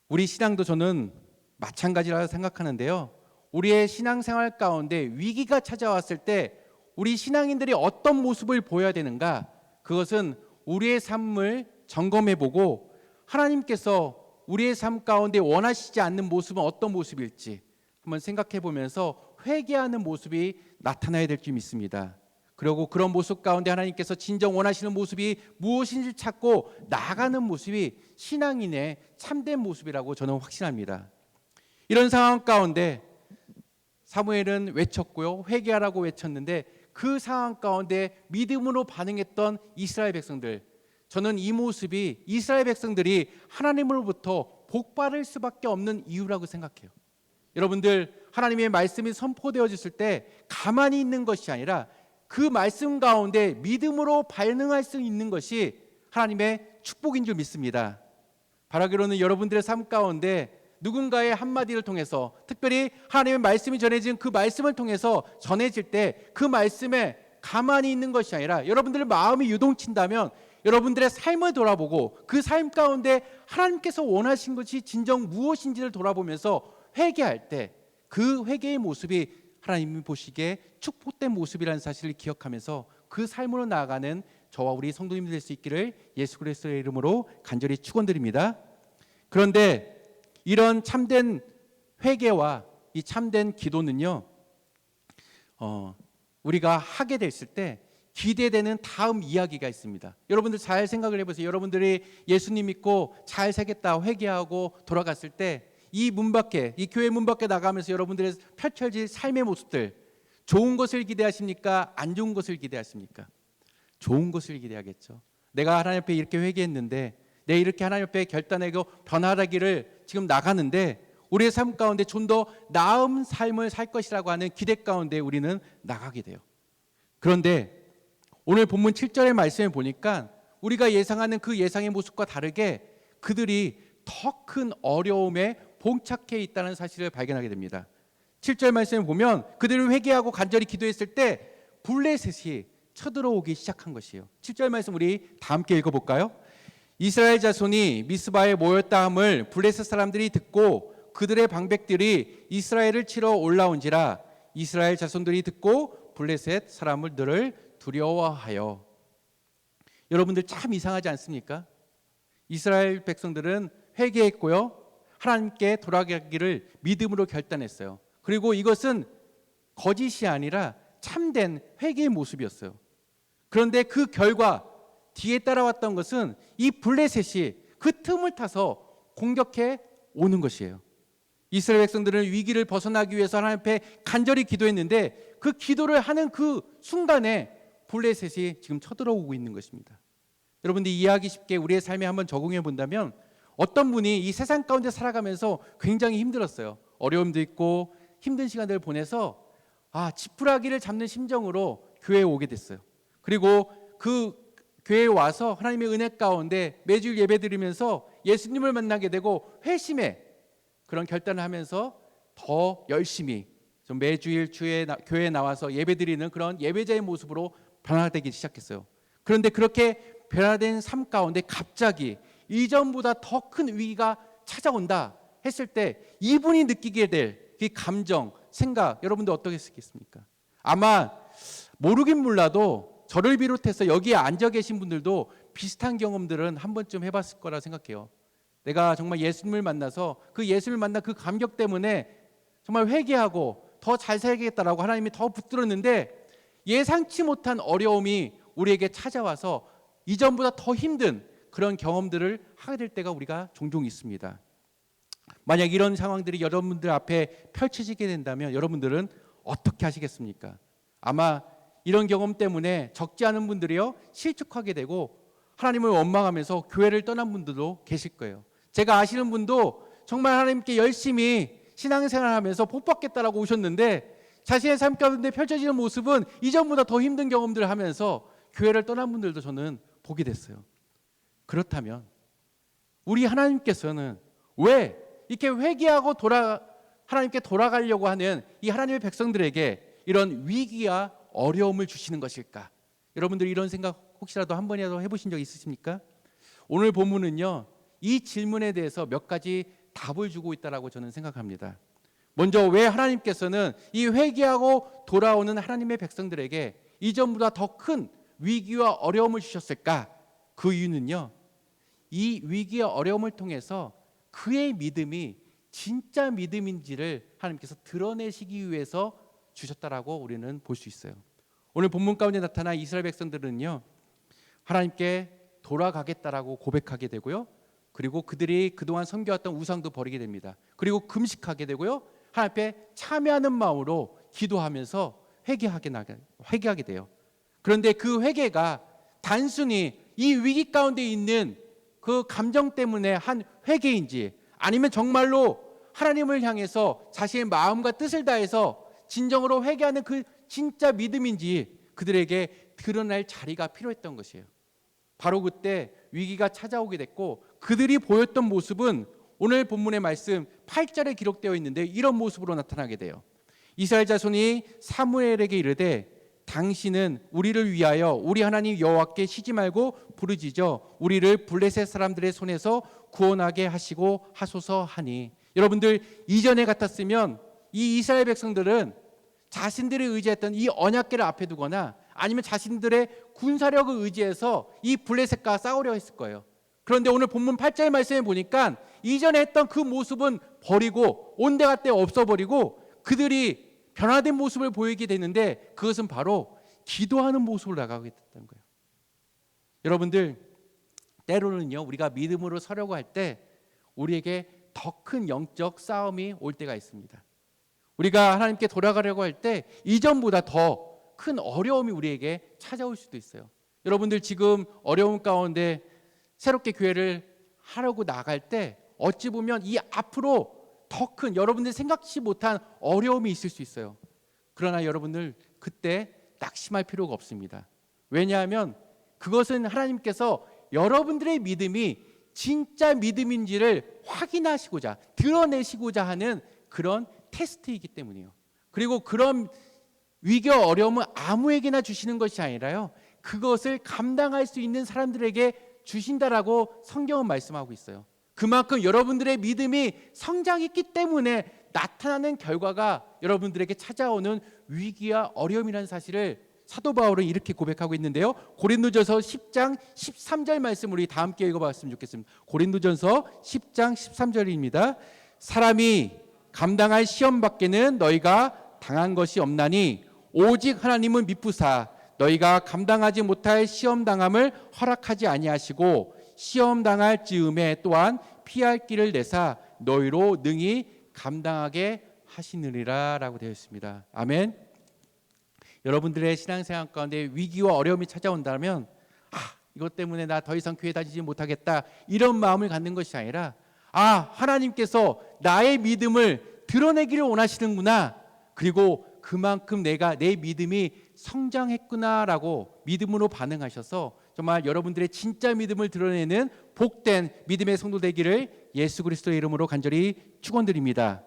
우리 신앙도 저는 마찬가지라고 생각하는데요. 우리의 신앙생활 가운데 위기가 찾아왔을 때 우리 신앙인들이 어떤 모습을 보여야 되는가? 그것은 우리의 삶을 점검해보고 하나님께서 우리의 삶 가운데 원하시지 않는 모습은 어떤 모습일지 한번 생각해보면서 회개하는 모습이 나타나야 될 줄 믿습니다. 그리고 그런 모습 가운데 하나님께서 진정 원하시는 모습이 무엇인지 찾고 나아가는 모습이 신앙인의 참된 모습이라고 저는 확신합니다. 이런 상황 가운데 사무엘은 외쳤고요. 회개하라고 외쳤는데 그 상황 가운데 믿음으로 반응했던 이스라엘 백성들, 저는 이 모습이 이스라엘 백성들이 하나님으로부터 복받을 수밖에 없는 이유라고 생각해요. 여러분들 하나님의 말씀이 선포되어졌을 때 가만히 있는 것이 아니라 그 말씀 가운데 믿음으로 반응할 수 있는 것이 하나님의 축복인 줄 믿습니다. 바라기로는 여러분들의 삶 가운데 누군가의 한마디를 통해서 특별히 하나님의 말씀이 전해진 그 말씀을 통해서 전해질 때 그 말씀에 가만히 있는 것이 아니라 여러분들의 마음이 유동친다면 여러분들의 삶을 돌아보고 그 삶 가운데 하나님께서 원하신 것이 진정 무엇인지를 돌아보면서 회개할 때 그 회개의 모습이 하나님이 보시기에 축복된 모습이라는 사실을 기억하면서 그 삶으로 나아가는 저와 우리 성도님들 될 수 있기를 예수 그리스도의 이름으로 간절히 축원드립니다. 그런데 이런 참된 회개와 이 참된 기도는요, 우리가 하게 됐을 때 기대되는 다음 이야기가 있습니다. 여러분들 잘 생각을 해보세요. 여러분들이 예수님 믿고 잘 살겠다 회개하고 돌아갔을 때 이 문 밖에, 이 교회 문 밖에 나가면서 여러분들의 펼쳐질 삶의 모습들, 좋은 것을 기대하십니까? 안 좋은 것을 기대하십니까? 좋은 것을 기대하겠죠. 내가 하나님 앞에 이렇게 회개했는데, 내 이렇게 하나님 앞에 결단하고 변화하기를 지금 나가는데 우리의 삶 가운데 좀 더 나은 삶을 살 것이라고 하는 기대 가운데 우리는 나가게 돼요. 그런데 오늘 본문 7절의 말씀을 보니까 우리가 예상하는 그 예상의 모습과 다르게 그들이 더 큰 어려움에 봉착해 있다는 사실을 발견하게 됩니다. 7절 말씀을 보면 그들을 회개하고 간절히 기도했을 때 블레셋이 쳐들어오기 시작한 것이에요. 7절 말씀 우리 다 함께 읽어볼까요? 이스라엘 자손이 미스바에 모였다 함을 블레셋 사람들이 듣고 그들의 방백들이 이스라엘을 치러 올라온지라 이스라엘 자손들이 듣고 블레셋 사람들을 두려워하여. 여러분들 참 이상하지 않습니까? 이스라엘 백성들은 회개했고요, 하나님께 돌아가기를 믿음으로 결단했어요. 그리고 이것은 거짓이 아니라 참된 회개의 모습이었어요. 그런데 그 결과 뒤에 따라왔던 것은 이 블레셋이 그 틈을 타서 공격해 오는 것이에요. 이스라엘 백성들은 위기를 벗어나기 위해서 하나님 앞에 간절히 기도했는데 그 기도를 하는 그 순간에 블레셋이 지금 쳐들어오고 있는 것입니다. 여러분들 이해하기 쉽게 우리의 삶에 한번 적용해 본다면 어떤 분이 이 세상 가운데 살아가면서 굉장히 힘들었어요. 어려움도 있고 힘든 시간들을 보내서 지푸라기를 잡는 심정으로 교회에 오게 됐어요. 그리고 그 교회에 와서 하나님의 은혜 가운데 매주일 예배드리면서 예수님을 만나게 되고 회심의 그런 결단을 하면서 더 열심히 좀 매주일 교회에 나와서 예배드리는 그런 예배자의 모습으로 변화되기 시작했어요. 그런데 그렇게 변화된 삶 가운데 갑자기 이전보다 더 큰 위기가 찾아온다 했을 때 이분이 느끼게 될 그 감정, 생각 여러분들 어떻게 쓰겠습니까? 아마 모르긴 몰라도 저를 비롯해서 여기에 앉아 계신 분들도 비슷한 경험들은 한 번쯤 해봤을 거라 생각해요. 내가 정말 예수님을 만나서 그 예수님을 만난 그 감격 때문에 정말 회개하고 더 잘 살겠다라고 하나님이 더 붙들었는데 예상치 못한 어려움이 우리에게 찾아와서 이전보다 더 힘든 그런 경험들을 하게 될 때가 우리가 종종 있습니다. 만약 이런 상황들이 여러분들 앞에 펼쳐지게 된다면 여러분들은 어떻게 하시겠습니까? 아마 이런 경험 때문에 적지 않은 분들이요 실축하게 되고 하나님을 원망하면서 교회를 떠난 분들도 계실 거예요. 제가 아시는 분도 정말 하나님께 열심히 신앙생활하면서 복 받겠다라고 오셨는데 자신의 삶 가운데 펼쳐지는 모습은 이전보다 더 힘든 경험들을 하면서 교회를 떠난 분들도 저는 보게 됐어요. 그렇다면 우리 하나님께서는 왜 이렇게 회개하고 하나님께 돌아가려고 하는 이 하나님의 백성들에게 이런 위기와 어려움을 주시는 것일까? 여러분들 이런 생각 혹시라도 한 번이라도 해보신 적 있으십니까? 오늘 본문은요 이 질문에 대해서 몇 가지 답을 주고 있다라고 저는 생각합니다. 먼저 왜 하나님께서는 이 회개하고 돌아오는 하나님의 백성들에게 이전보다 더 큰 위기와 어려움을 주셨을까? 그 이유는요 이 위기와 어려움을 통해서 그의 믿음이 진짜 믿음인지를 하나님께서 드러내시기 위해서 주셨다라고 우리는 볼 수 있어요. 오늘 본문 가운데 나타난 이스라엘 백성들은요 하나님께 돌아가겠다라고 고백하게 되고요. 그리고 그들이 그동안 섬겨왔던 우상도 버리게 됩니다. 그리고 금식하게 되고요. 하나님 앞에 참여하는 마음으로 기도하면서 회개하게 돼요. 그런데 그 회개가 단순히 이 위기 가운데 있는 그 감정 때문에 한 회개인지 아니면 정말로 하나님을 향해서 자신의 마음과 뜻을 다해서 진정으로 회개하는 그 진짜 믿음인지 그들에게 드러날 자리가 필요했던 것이에요. 바로 그때 위기가 찾아오게 됐고 그들이 보였던 모습은 오늘 본문의 말씀 8절에 기록되어 있는데 이런 모습으로 나타나게 돼요. 이스라엘 자손이 사무엘에게 이르되 당신은 우리를 위하여 우리 하나님 여호와께 쉬지 말고 부르짖어 우리를 블레셋 사람들의 손에서 구원하게 하시고 하소서 하니. 여러분들 이전에 같았으면 이 이스라엘 백성들은 자신들이 의지했던 이 언약궤를 앞에 두거나 아니면 자신들의 군사력을 의지해서 이 블레셋과 싸우려 했을 거예요. 그런데 오늘 본문 8절 말씀에 보니까 이전에 했던 그 모습은 버리고 온데간데 없어버리고 그들이 변화된 모습을 보이게 되는데 그것은 바로 기도하는 모습으로 나가게 됐다는 거예요. 여러분들 때로는요 우리가 믿음으로 서려고 할 때 우리에게 더 큰 영적 싸움이 올 때가 있습니다. 우리가 하나님께 돌아가려고 할 때 이전보다 더 큰 어려움이 우리에게 찾아올 수도 있어요. 여러분들 지금 어려움 가운데 새롭게 교회를 하려고 나갈 때 어찌 보면 이 앞으로 더 큰 여러분들이 생각지 못한 어려움이 있을 수 있어요. 그러나 여러분들 그때 낙심할 필요가 없습니다. 왜냐하면 그것은 하나님께서 여러분들의 믿음이 진짜 믿음인지를 확인하시고자 드러내시고자 하는 그런 테스트이기 때문이에요. 그리고 그런 위기와 어려움은 아무에게나 주시는 것이 아니라요 그것을 감당할 수 있는 사람들에게 주신다라고 성경은 말씀하고 있어요. 그만큼 여러분들의 믿음이 성장했기 때문에 나타나는 결과가 여러분들에게 찾아오는 위기와 어려움이라는 사실을 사도 바울은 이렇게 고백하고 있는데요. 고린도전서 10장 13절 말씀 우리 다 함께 읽어봤으면 좋겠습니다. 고린도전서 10장 13절입니다. 사람이 감당할 시험 밖에는 너희가 당한 것이 없나니 오직 하나님은 미쁘사 너희가 감당하지 못할 시험 당함을 허락하지 아니하시고 시험 당할 즈음에 또한 피할 길을 내사 너희로 능히 감당하게 하시느니라라고 되어 있습니다. 아멘. 여러분들의 신앙생활 가운데 위기와 어려움이 찾아온다면 이것 때문에 나 더 이상 교회 다니지 못하겠다 이런 마음을 갖는 것이 아니라 하나님께서 나의 믿음을 드러내기를 원하시는구나, 그리고 그만큼 내 믿음이 성장했구나라고 믿음으로 반응하셔서 정말 여러분들의 진짜 믿음을 드러내는 복된 믿음의 성도 되기를 예수 그리스도의 이름으로 간절히 축원드립니다.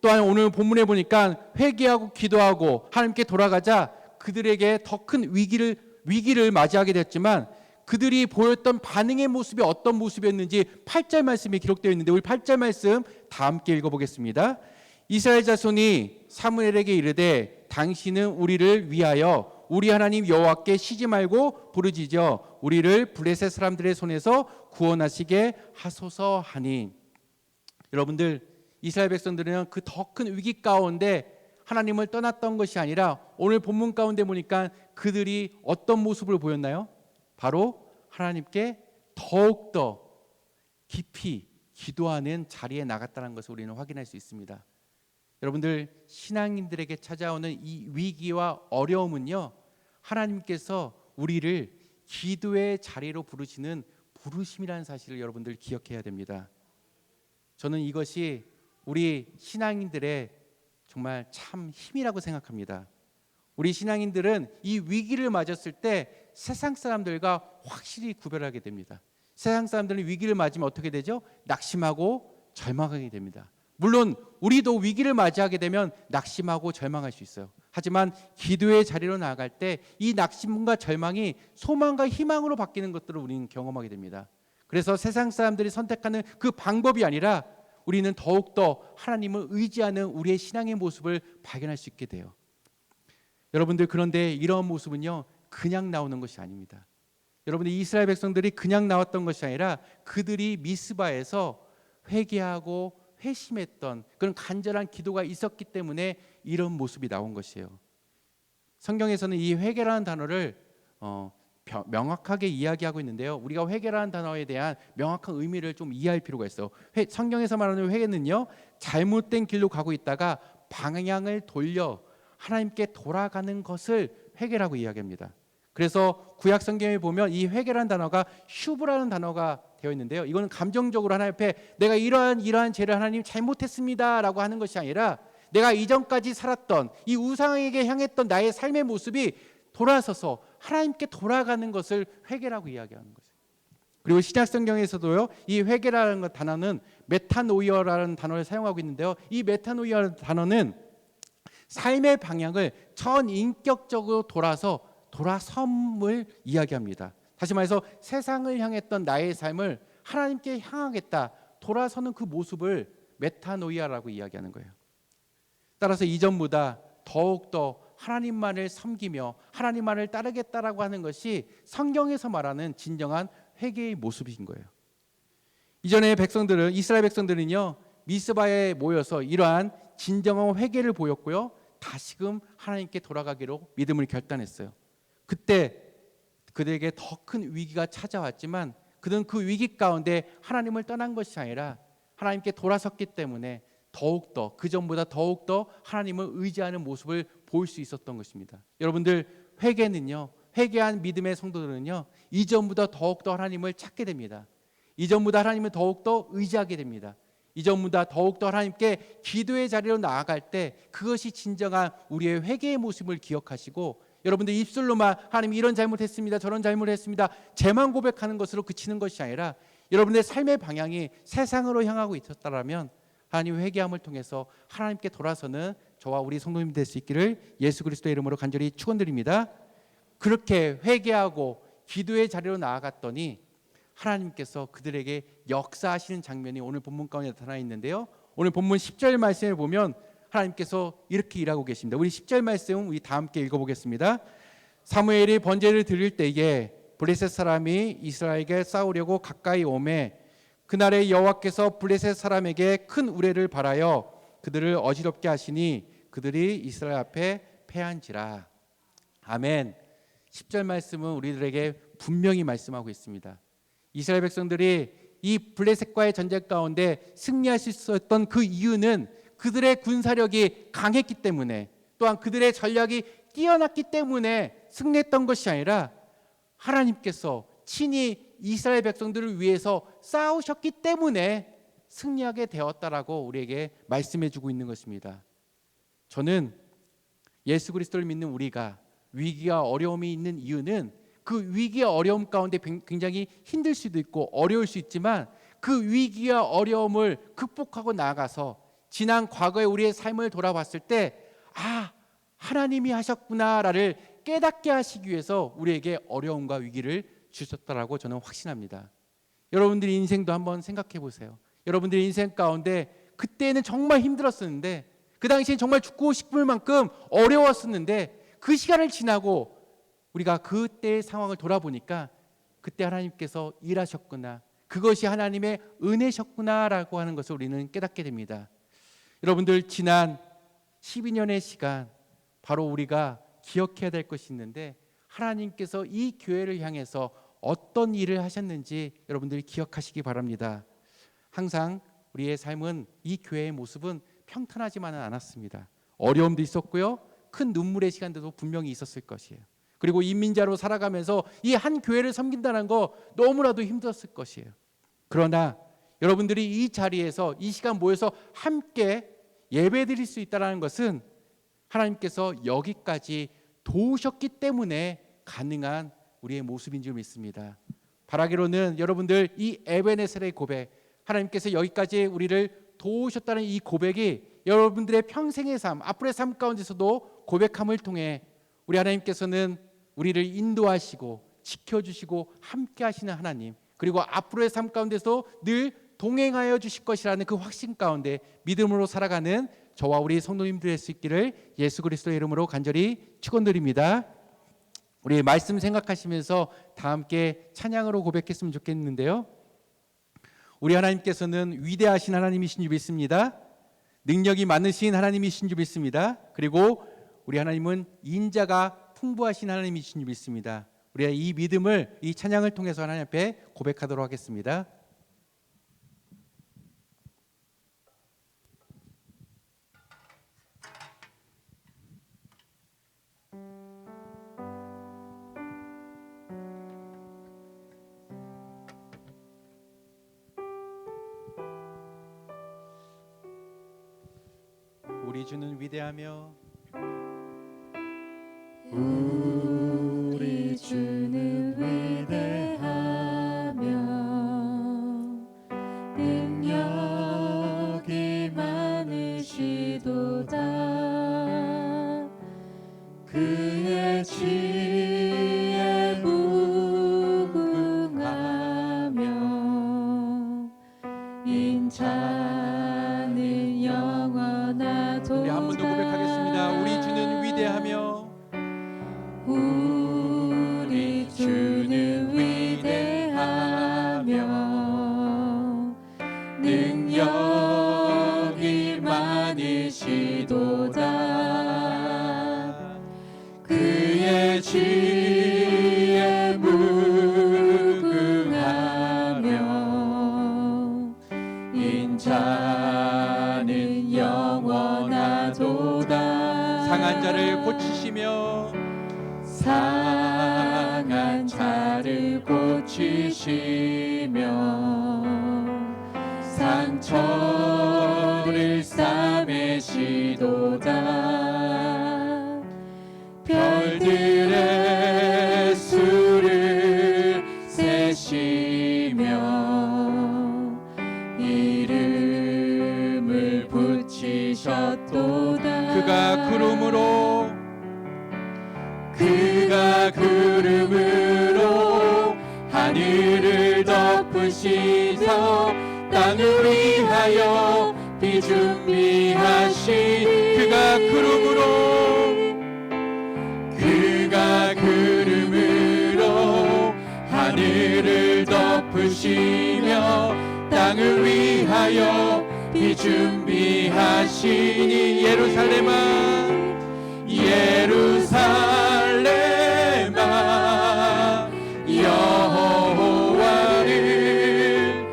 또한 오늘 본문에 보니까 회개하고 기도하고 하나님께 돌아가자 그들에게 더 큰 위기를 맞이하게 됐지만 그들이 보였던 반응의 모습이 어떤 모습이었는지 8절 말씀이 기록되어 있는데 우리 8절 말씀 다 함께 읽어보겠습니다. 이스라엘 자손이 사무엘에게 이르되 당신은 우리를 위하여 우리 하나님 여호와께 쉬지 말고 부르짖어 우리를 블레셋 사람들의 손에서 구원하시게 하소서 하니. 여러분들, 이스라엘 백성들은 그 더 큰 위기 가운데 하나님을 떠났던 것이 아니라 오늘 본문 가운데 보니까 그들이 어떤 모습을 보였나요? 바로 하나님께 더욱더 깊이 기도하는 자리에 나갔다는 것을 우리는 확인할 수 있습니다. 여러분들, 신앙인들에게 찾아오는 이 위기와 어려움은요, 하나님께서 우리를 기도의 자리로 부르시는 부르심이라는 사실을 여러분들 기억해야 됩니다. 저는 이것이 우리 신앙인들의 정말 참 힘이라고 생각합니다. 우리 신앙인들은 이 위기를 맞았을 때 세상 사람들과 확실히 구별하게 됩니다. 세상 사람들은 위기를 맞으면 어떻게 되죠? 낙심하고 절망하게 됩니다. 물론 우리도 위기를 맞이하게 되면 낙심하고 절망할 수 있어요. 하지만 기도의 자리로 나아갈 때 이 낙심과 절망이 소망과 희망으로 바뀌는 것들을 우리는 경험하게 됩니다. 그래서 세상 사람들이 선택하는 그 방법이 아니라 우리는 더욱더 하나님을 의지하는 우리의 신앙의 모습을 발견할 수 있게 돼요. 여러분들, 그런데 이러한 모습은요, 그냥 나오는 것이 아닙니다. 여러분들, 이스라엘 백성들이 그냥 나왔던 것이 아니라 그들이 미스바에서 회개하고 회심했던 그런 간절한 기도가 있었기 때문에 이런 모습이 나온 것이에요. 성경에서는 이 회개라는 단어를 명확하게 이야기하고 있는데요, 우리가 회개라는 단어에 대한 명확한 의미를 좀 이해할 필요가 있어요. 성경에서 말하는 회개는요, 잘못된 길로 가고 있다가 방향을 돌려 하나님께 돌아가는 것을 회개라고 이야기합니다. 그래서 구약 성경에 보면 이 회개라는 단어가 슈브라는 단어가 되어 있는데요, 이거는 감정적으로 하나님 앞에 내가 이러한 죄를 하나님 잘못했습니다라고 하는 것이 아니라 내가 이전까지 살았던 이 우상에게 향했던 나의 삶의 모습이 돌아서서 하나님께 돌아가는 것을 회개라고 이야기하는 거죠. 그리고 신약 성경에서도요, 이 회개라는 단어는 메타노이어라는 단어를 사용하고 있는데요, 이 메타노이어라는 단어는 삶의 방향을 전인격적으로 돌아섬을 이야기합니다. 다시 말해서 세상을 향했던 나의 삶을 하나님께 향하겠다, 돌아서는 그 모습을 메타노이아라고 이야기하는 거예요. 따라서 이전보다 더욱더 하나님만을 섬기며 하나님만을 따르겠다라고 하는 것이 성경에서 말하는 진정한 회개의 모습인 거예요. 이전에 이스라엘 백성들은요, 미스바에 모여서 이러한 진정한 회개를 보였고요, 다시금 하나님께 돌아가기로 믿음을 결단했어요. 그때 그들에게 더 큰 위기가 찾아왔지만 그들은 그 위기 가운데 하나님을 떠난 것이 아니라 하나님께 돌아섰기 때문에 더욱더 그전보다 더욱더 하나님을 의지하는 모습을 볼 수 있었던 것입니다. 여러분들, 회개한 믿음의 성도들은요, 이전보다 더욱더 하나님을 찾게 됩니다. 이전보다 하나님을 더욱더 의지하게 됩니다. 이전보다 더욱더 하나님께 기도의 자리로 나아갈 때 그것이 진정한 우리의 회개의 모습을 기억하시고, 여러분들 입술로만 하나님 이런 잘못했습니다, 저런 잘못했습니다, 죄만 고백하는 것으로 그치는 것이 아니라 여러분의 삶의 방향이 세상으로 향하고 있었다면 하나님 회개함을 통해서 하나님께 돌아서는 저와 우리 성도님 될 수 있기를 예수 그리스도의 이름으로 간절히 축원드립니다. 그렇게 회개하고 기도의 자리로 나아갔더니 하나님께서 그들에게 역사하시는 장면이 오늘 본문 가운데 나타나 있는데요, 오늘 본문 10절 말씀을 보면 하나님께서 이렇게 일하고 계십니다. 우리 10절 말씀 우리 다 함께 읽어보겠습니다. 사무엘이 번제를 드릴 때에 블레셋 사람이 이스라엘에게 싸우려고 가까이 오매 그날에 여호와께서 블레셋 사람에게 큰 우레를 발하여 그들을 어지럽게 하시니 그들이 이스라엘 앞에 패한지라. 아멘. 10절 말씀은 우리들에게 분명히 말씀하고 있습니다. 이스라엘 백성들이 이 블레셋과의 전쟁 가운데 승리할 수 있었던 그 이유는 그들의 군사력이 강했기 때문에, 또한 그들의 전략이 뛰어났기 때문에 승리했던 것이 아니라 하나님께서 친히 이스라엘 백성들을 위해서 싸우셨기 때문에 승리하게 되었다라고 우리에게 말씀해주고 있는 것입니다. 저는 예수 그리스도를 믿는 우리가 위기와 어려움이 있는 이유는 그 위기와 어려움 가운데 굉장히 힘들 수도 있고 어려울 수 있지만 그 위기와 어려움을 극복하고 나아가서 지난 과거의 우리의 삶을 돌아봤을 때 하나님이 하셨구나를 깨닫게 하시기 위해서 우리에게 어려움과 위기를 주셨다라고 저는 확신합니다. 여러분들의 인생도 한번 생각해 보세요. 여러분들의 인생 가운데 그때는 정말 힘들었었는데, 그 당시엔 정말 죽고 싶을 만큼 어려웠었는데, 그 시간을 지나고 우리가 그때의 상황을 돌아보니까 그때 하나님께서 일하셨구나, 그것이 하나님의 은혜셨구나라고 하는 것을 우리는 깨닫게 됩니다. 여러분들, 지난 12년의 시간, 바로 우리가 기억해야 될 것이 있는데, 하나님께서 이 교회를 향해서 어떤 일을 하셨는지 여러분들이 기억하시기 바랍니다. 항상 우리의 삶은, 이 교회의 모습은 평탄하지만은 않았습니다. 어려움도 있었고요, 큰 눈물의 시간들도 분명히 있었을 것이에요. 그리고 인민자로 살아가면서 이 한 교회를 섬긴다는 거 너무나도 힘들었을 것이에요. 그러나 여러분들이 이 자리에서 이 시간 모여서 함께 예배드릴 수 있다는 것은 하나님께서 여기까지 도우셨기 때문에 가능한 우리의 모습인 줄 믿습니다. 바라기로는 여러분들, 이 에베네셀의 고백, 하나님께서 여기까지 우리를 도우셨다는 이 고백이 여러분들의 평생의 삶, 앞으로의 삶 가운데서도 고백함을 통해 우리 하나님께서는 우리를 인도하시고 지켜주시고 함께 하시는 하나님, 그리고 앞으로의 삶 가운데서 늘 동행하여 주실 것이라는 그 확신 가운데 믿음으로 살아가는 저와 우리 성도님들 될 수 있기를 예수 그리스도의 이름으로 간절히 축원드립니다. 우리 말씀 생각하시면서 다 함께 찬양으로 고백했으면 좋겠는데요. 우리 하나님께서는 위대하신 하나님이신 줄 믿습니다. 능력이 많으신 하나님이신 줄 믿습니다. 그리고 우리 하나님은 인자가 풍부하신 하나님이신 줄 믿습니다. 우리가 이 믿음을, 이 찬양을 통해서 하나님 앞에 고백하도록 하겠습니다. 우리 주는 위대하며 우리 주는 위대하며 능력이 많으시도다. 그의 지혜 무궁하며 인자는 영원하도다. 우리 한 번 더 고백하겠습니다. 우리 주는 위대하며 우리 주는 위대하며 능력이 많으시도다. 그의 지혜 무궁하며 인자는 영원하도다. 상한 자를 고치시며 상한 자를 고치시며 상처를 싸매시도다. 별들의 수를 세시며 이름을 붙이셨도다. 그가 구름으로 하늘을 덮으시며 땅을 위하여 비 준비하신 그가 구름으로 하늘을 덮으시며 땅을 위하여 비 준비하시니 예루살렘아 예루살렘아 여호와를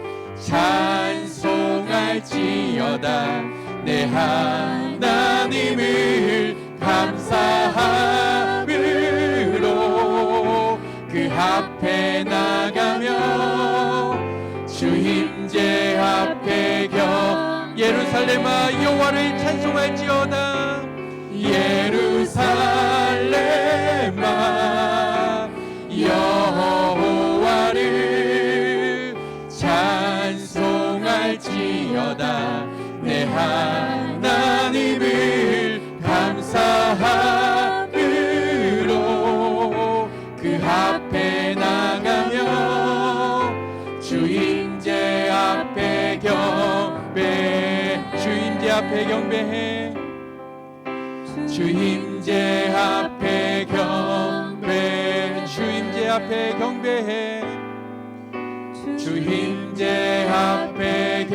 찬송할지어다. 내 하나님을 감사함으로 그 앞에 나가며 주 임재 앞에 예루살렘아 여호와를 찬송할지어다. 예루살렘아 여호와를 찬송할지어다. 내 하나님을 감사함으로 그 앞에 나가며 주 임재 앞에 경배, 주 임재 앞에 경배해. 주 임재 앞에 경배, 주 임재 앞에 경배해. 주 임재 앞에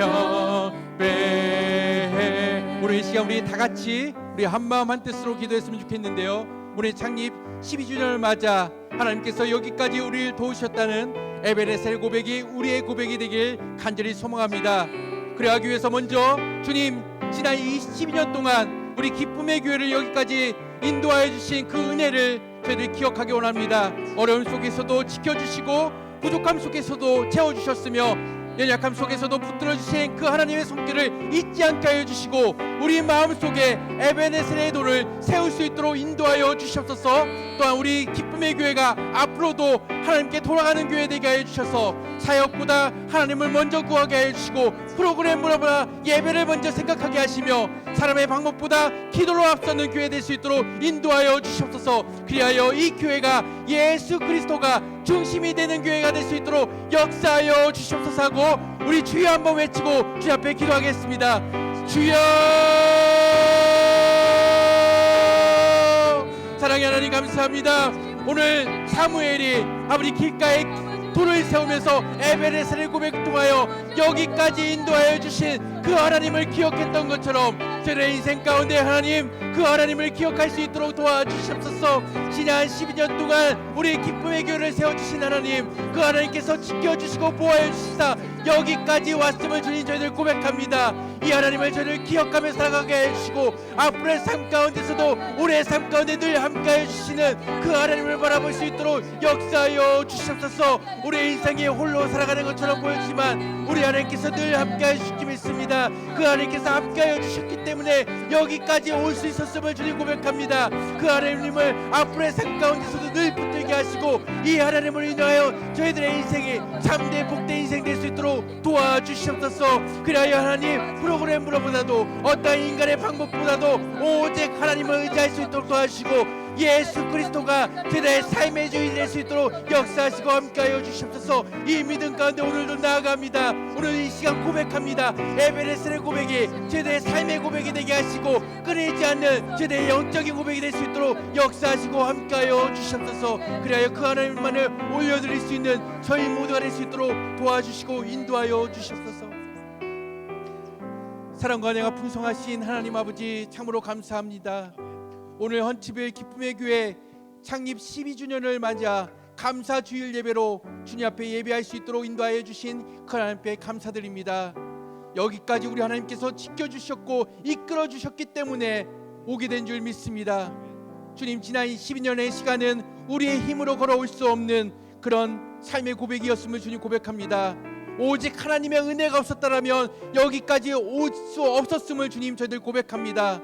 경배해. 오늘 이 시간 우리 다 같이 우리 한 마음 한 뜻으로 기도했으면 좋겠는데요. 우리 창립 12주년을 맞아 하나님께서 여기까지 우리를 도우셨다는 에베네셀 고백이 우리의 고백이 되길 간절히 소망합니다. 그래하기 위해서 먼저 주님, 지난 12년 동안 우리 기쁨의 교회를 여기까지 인도하여 주신 그 은혜를 저희들 기억하기 원합니다. 어려움 속에서도 지켜주시고 부족함 속에서도 채워주셨으며 연약함 속에서도 붙들어주신 그 하나님의 손길을 잊지 않게 하여 주시고 우리 마음속에 에베네셀의 돌을 세울 수 있도록 인도하여 주시옵소서. 또한 우리 기쁨의 교회가 앞으로도 하나님께 돌아가는 교회 되게 하여 주셔서 사역보다 하나님을 먼저 구하게 하여 주시고 프로그램보다 예배를 먼저 생각하게 하시며 사람의 방법보다 기도로 앞서는 교회 될 수 있도록 인도하여 주시옵소서. 그리하여 이 교회가 예수 그리스도가 중심이 되는 교회가 될 수 있도록 역사하여 주시옵소서 하고 우리 주여 한번 외치고 주 앞에 기도하겠습니다. 주여! 사랑의 하나님 감사합니다. 오늘 사무엘이 아버지 길가에 돌을 세우면서 에베네셀을 고백 통하여 여기까지 인도하여 주신 그 하나님을 기억했던 것처럼 저의 인생 가운데 하나님 그 하나님을 기억할 수 있도록 도와주시옵소서. 지난 12년 동안 우리 기쁨의 교회를 세워주신 하나님, 그 하나님께서 지켜주시고 보호해 주시사 여기까지 왔음을 주님 저희들 고백합니다. 이 하나님을 저희를 기억하며 살아가게 해주시고 앞으로의 삶 가운데서도 올해의 삶 가운데 늘 함께해 주시는 그 하나님을 바라볼 수 있도록 역사하여 주시옵소서. 우리의 인생이 홀로 살아가는 것처럼 보였지만 우리 하나님께서 늘 함께해 주시기 믿습니다. 그 하나님께서 함께하여 주셨기 때문에 여기까지 올 수 있었음을 주님 고백합니다. 그 하나님을 앞으로의 삶 가운데서도 늘 붙들게 하시고 이 하나님을 인하여 저희들의 인생이 참된 복된 인생 될 수 있도록 도와주시옵소서. 그리하여 하나님 프로그램보다도 어떤 인간의 방법보다도 오직 하나님을 의지할 수 있도록 도와주시고 예수 그리스도가 저희들의 삶의 주인이 될 수 있도록 역사하시고 함께하여 주시옵소서. 이 믿음 가운데 오늘도 나아갑니다. 오늘 이 시간 고백합니다. 에베네셀의 고백이 저희들의 삶의 고백이 되게 하시고 끊이지 않는 저희들의 영적인 고백이 될 수 있도록 역사하시고 함께하여 주시옵소서. 그리하여 그 하나님만을 올려드릴 수 있는 저희 모두가 될 수 있도록 도와주시고 인도하여 주시옵소서. 사랑과 은혜가 풍성하신 하나님 아버지 참으로 감사합니다. 오늘 헌치빌 기쁨의 교회 창립 12주년을 맞아 감사 주일 예배로 주님 앞에 예배할 수 있도록 인도하여 주신 그 하나님께 감사드립니다. 여기까지 우리 하나님께서 지켜주셨고 이끌어 주셨기 때문에 오게 된 줄 믿습니다. 주님, 지난 12년의 시간은 우리의 힘으로 걸어올 수 없는 그런 삶의 고백이었음을 주님 고백합니다. 오직 하나님의 은혜가 없었다라면 여기까지 올 수 없었음을 주님 저희들 고백합니다.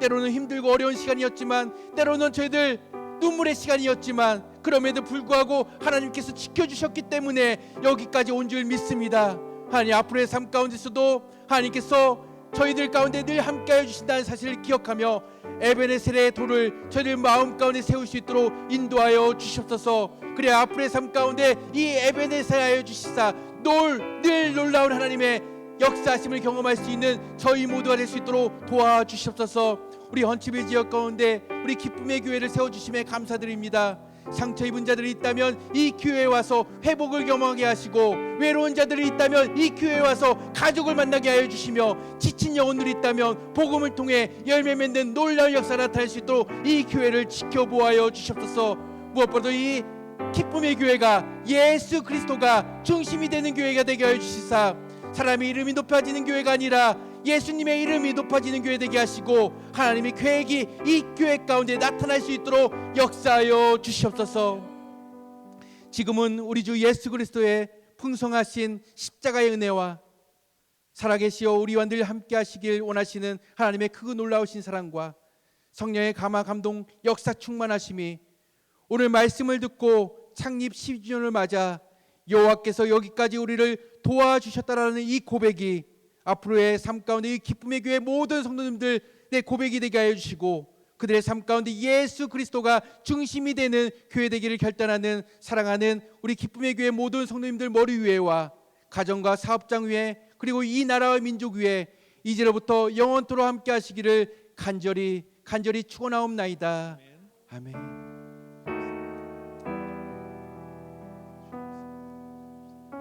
때로는 힘들고 어려운 시간이었지만 때로는 저희들 눈물의 시간이었지만 그럼에도 불구하고 하나님께서 지켜주셨기 때문에 여기까지 온 줄 믿습니다. 하나님, 앞으로의 삶 가운데서도 하나님께서 저희들 가운데 늘 함께해 주신다는 사실을 기억하며 에베네셀의 돌을 저희들 마음 가운데 세울 수 있도록 인도하여 주시옵소서. 그래 앞으로의 삶 가운데 이 에베네셀 하여 주시사 늘 놀라운 하나님의 역사하심을 경험할 수 있는 저희 모두가 될 수 있도록 도와주시옵소서. 우리 헌치빌 지역 가운데 우리 기쁨의 교회를 세워주심에 감사드립니다. 상처 입은 자들이 있다면 이 교회에 와서 회복을 경험하게 하시고, 외로운 자들이 있다면 이 교회에 와서 가족을 만나게 하여 주시며, 지친 영혼들이 있다면 복음을 통해 열매 맺는 놀라운 역사가 나타날 수 있도록 이 교회를 지켜보아여 주시옵소서. 무엇보다도 이 기쁨의 교회가 예수 그리스도가 중심이 되는 교회가 되게 하여 주시사, 사람의 이름이 높아지는 교회가 아니라 예수님의 이름이 높아지는 교회 되게 하시고, 하나님의 계획이 이 교회 가운데 나타날 수 있도록 역사하여 주시옵소서. 지금은 우리 주 예수 그리스도의 풍성하신 십자가의 은혜와 살아계시어 우리와 늘 함께 하시길 원하시는 하나님의 크고 놀라우신 사랑과 성령의 감화 감동 역사 충만하심이 오늘 말씀을 듣고 창립 10주년을 맞아 여호와께서 여기까지 우리를 도와주셨다라는 이 고백이 앞으로의 삶 가운데 이 기쁨의 교회 모든 성도님들 내 고백이 되게 하여 주시고, 그들의 삶 가운데 예수 그리스도가 중심이 되는 교회 되기를 결단하는 사랑하는 우리 기쁨의 교회 모든 성도님들 머리 위에와 가정과 사업장 위에, 그리고 이 나라와 민족 위에 이제로부터 영원토록 함께 하시기를 간절히 축원하옵나이다. 아멘.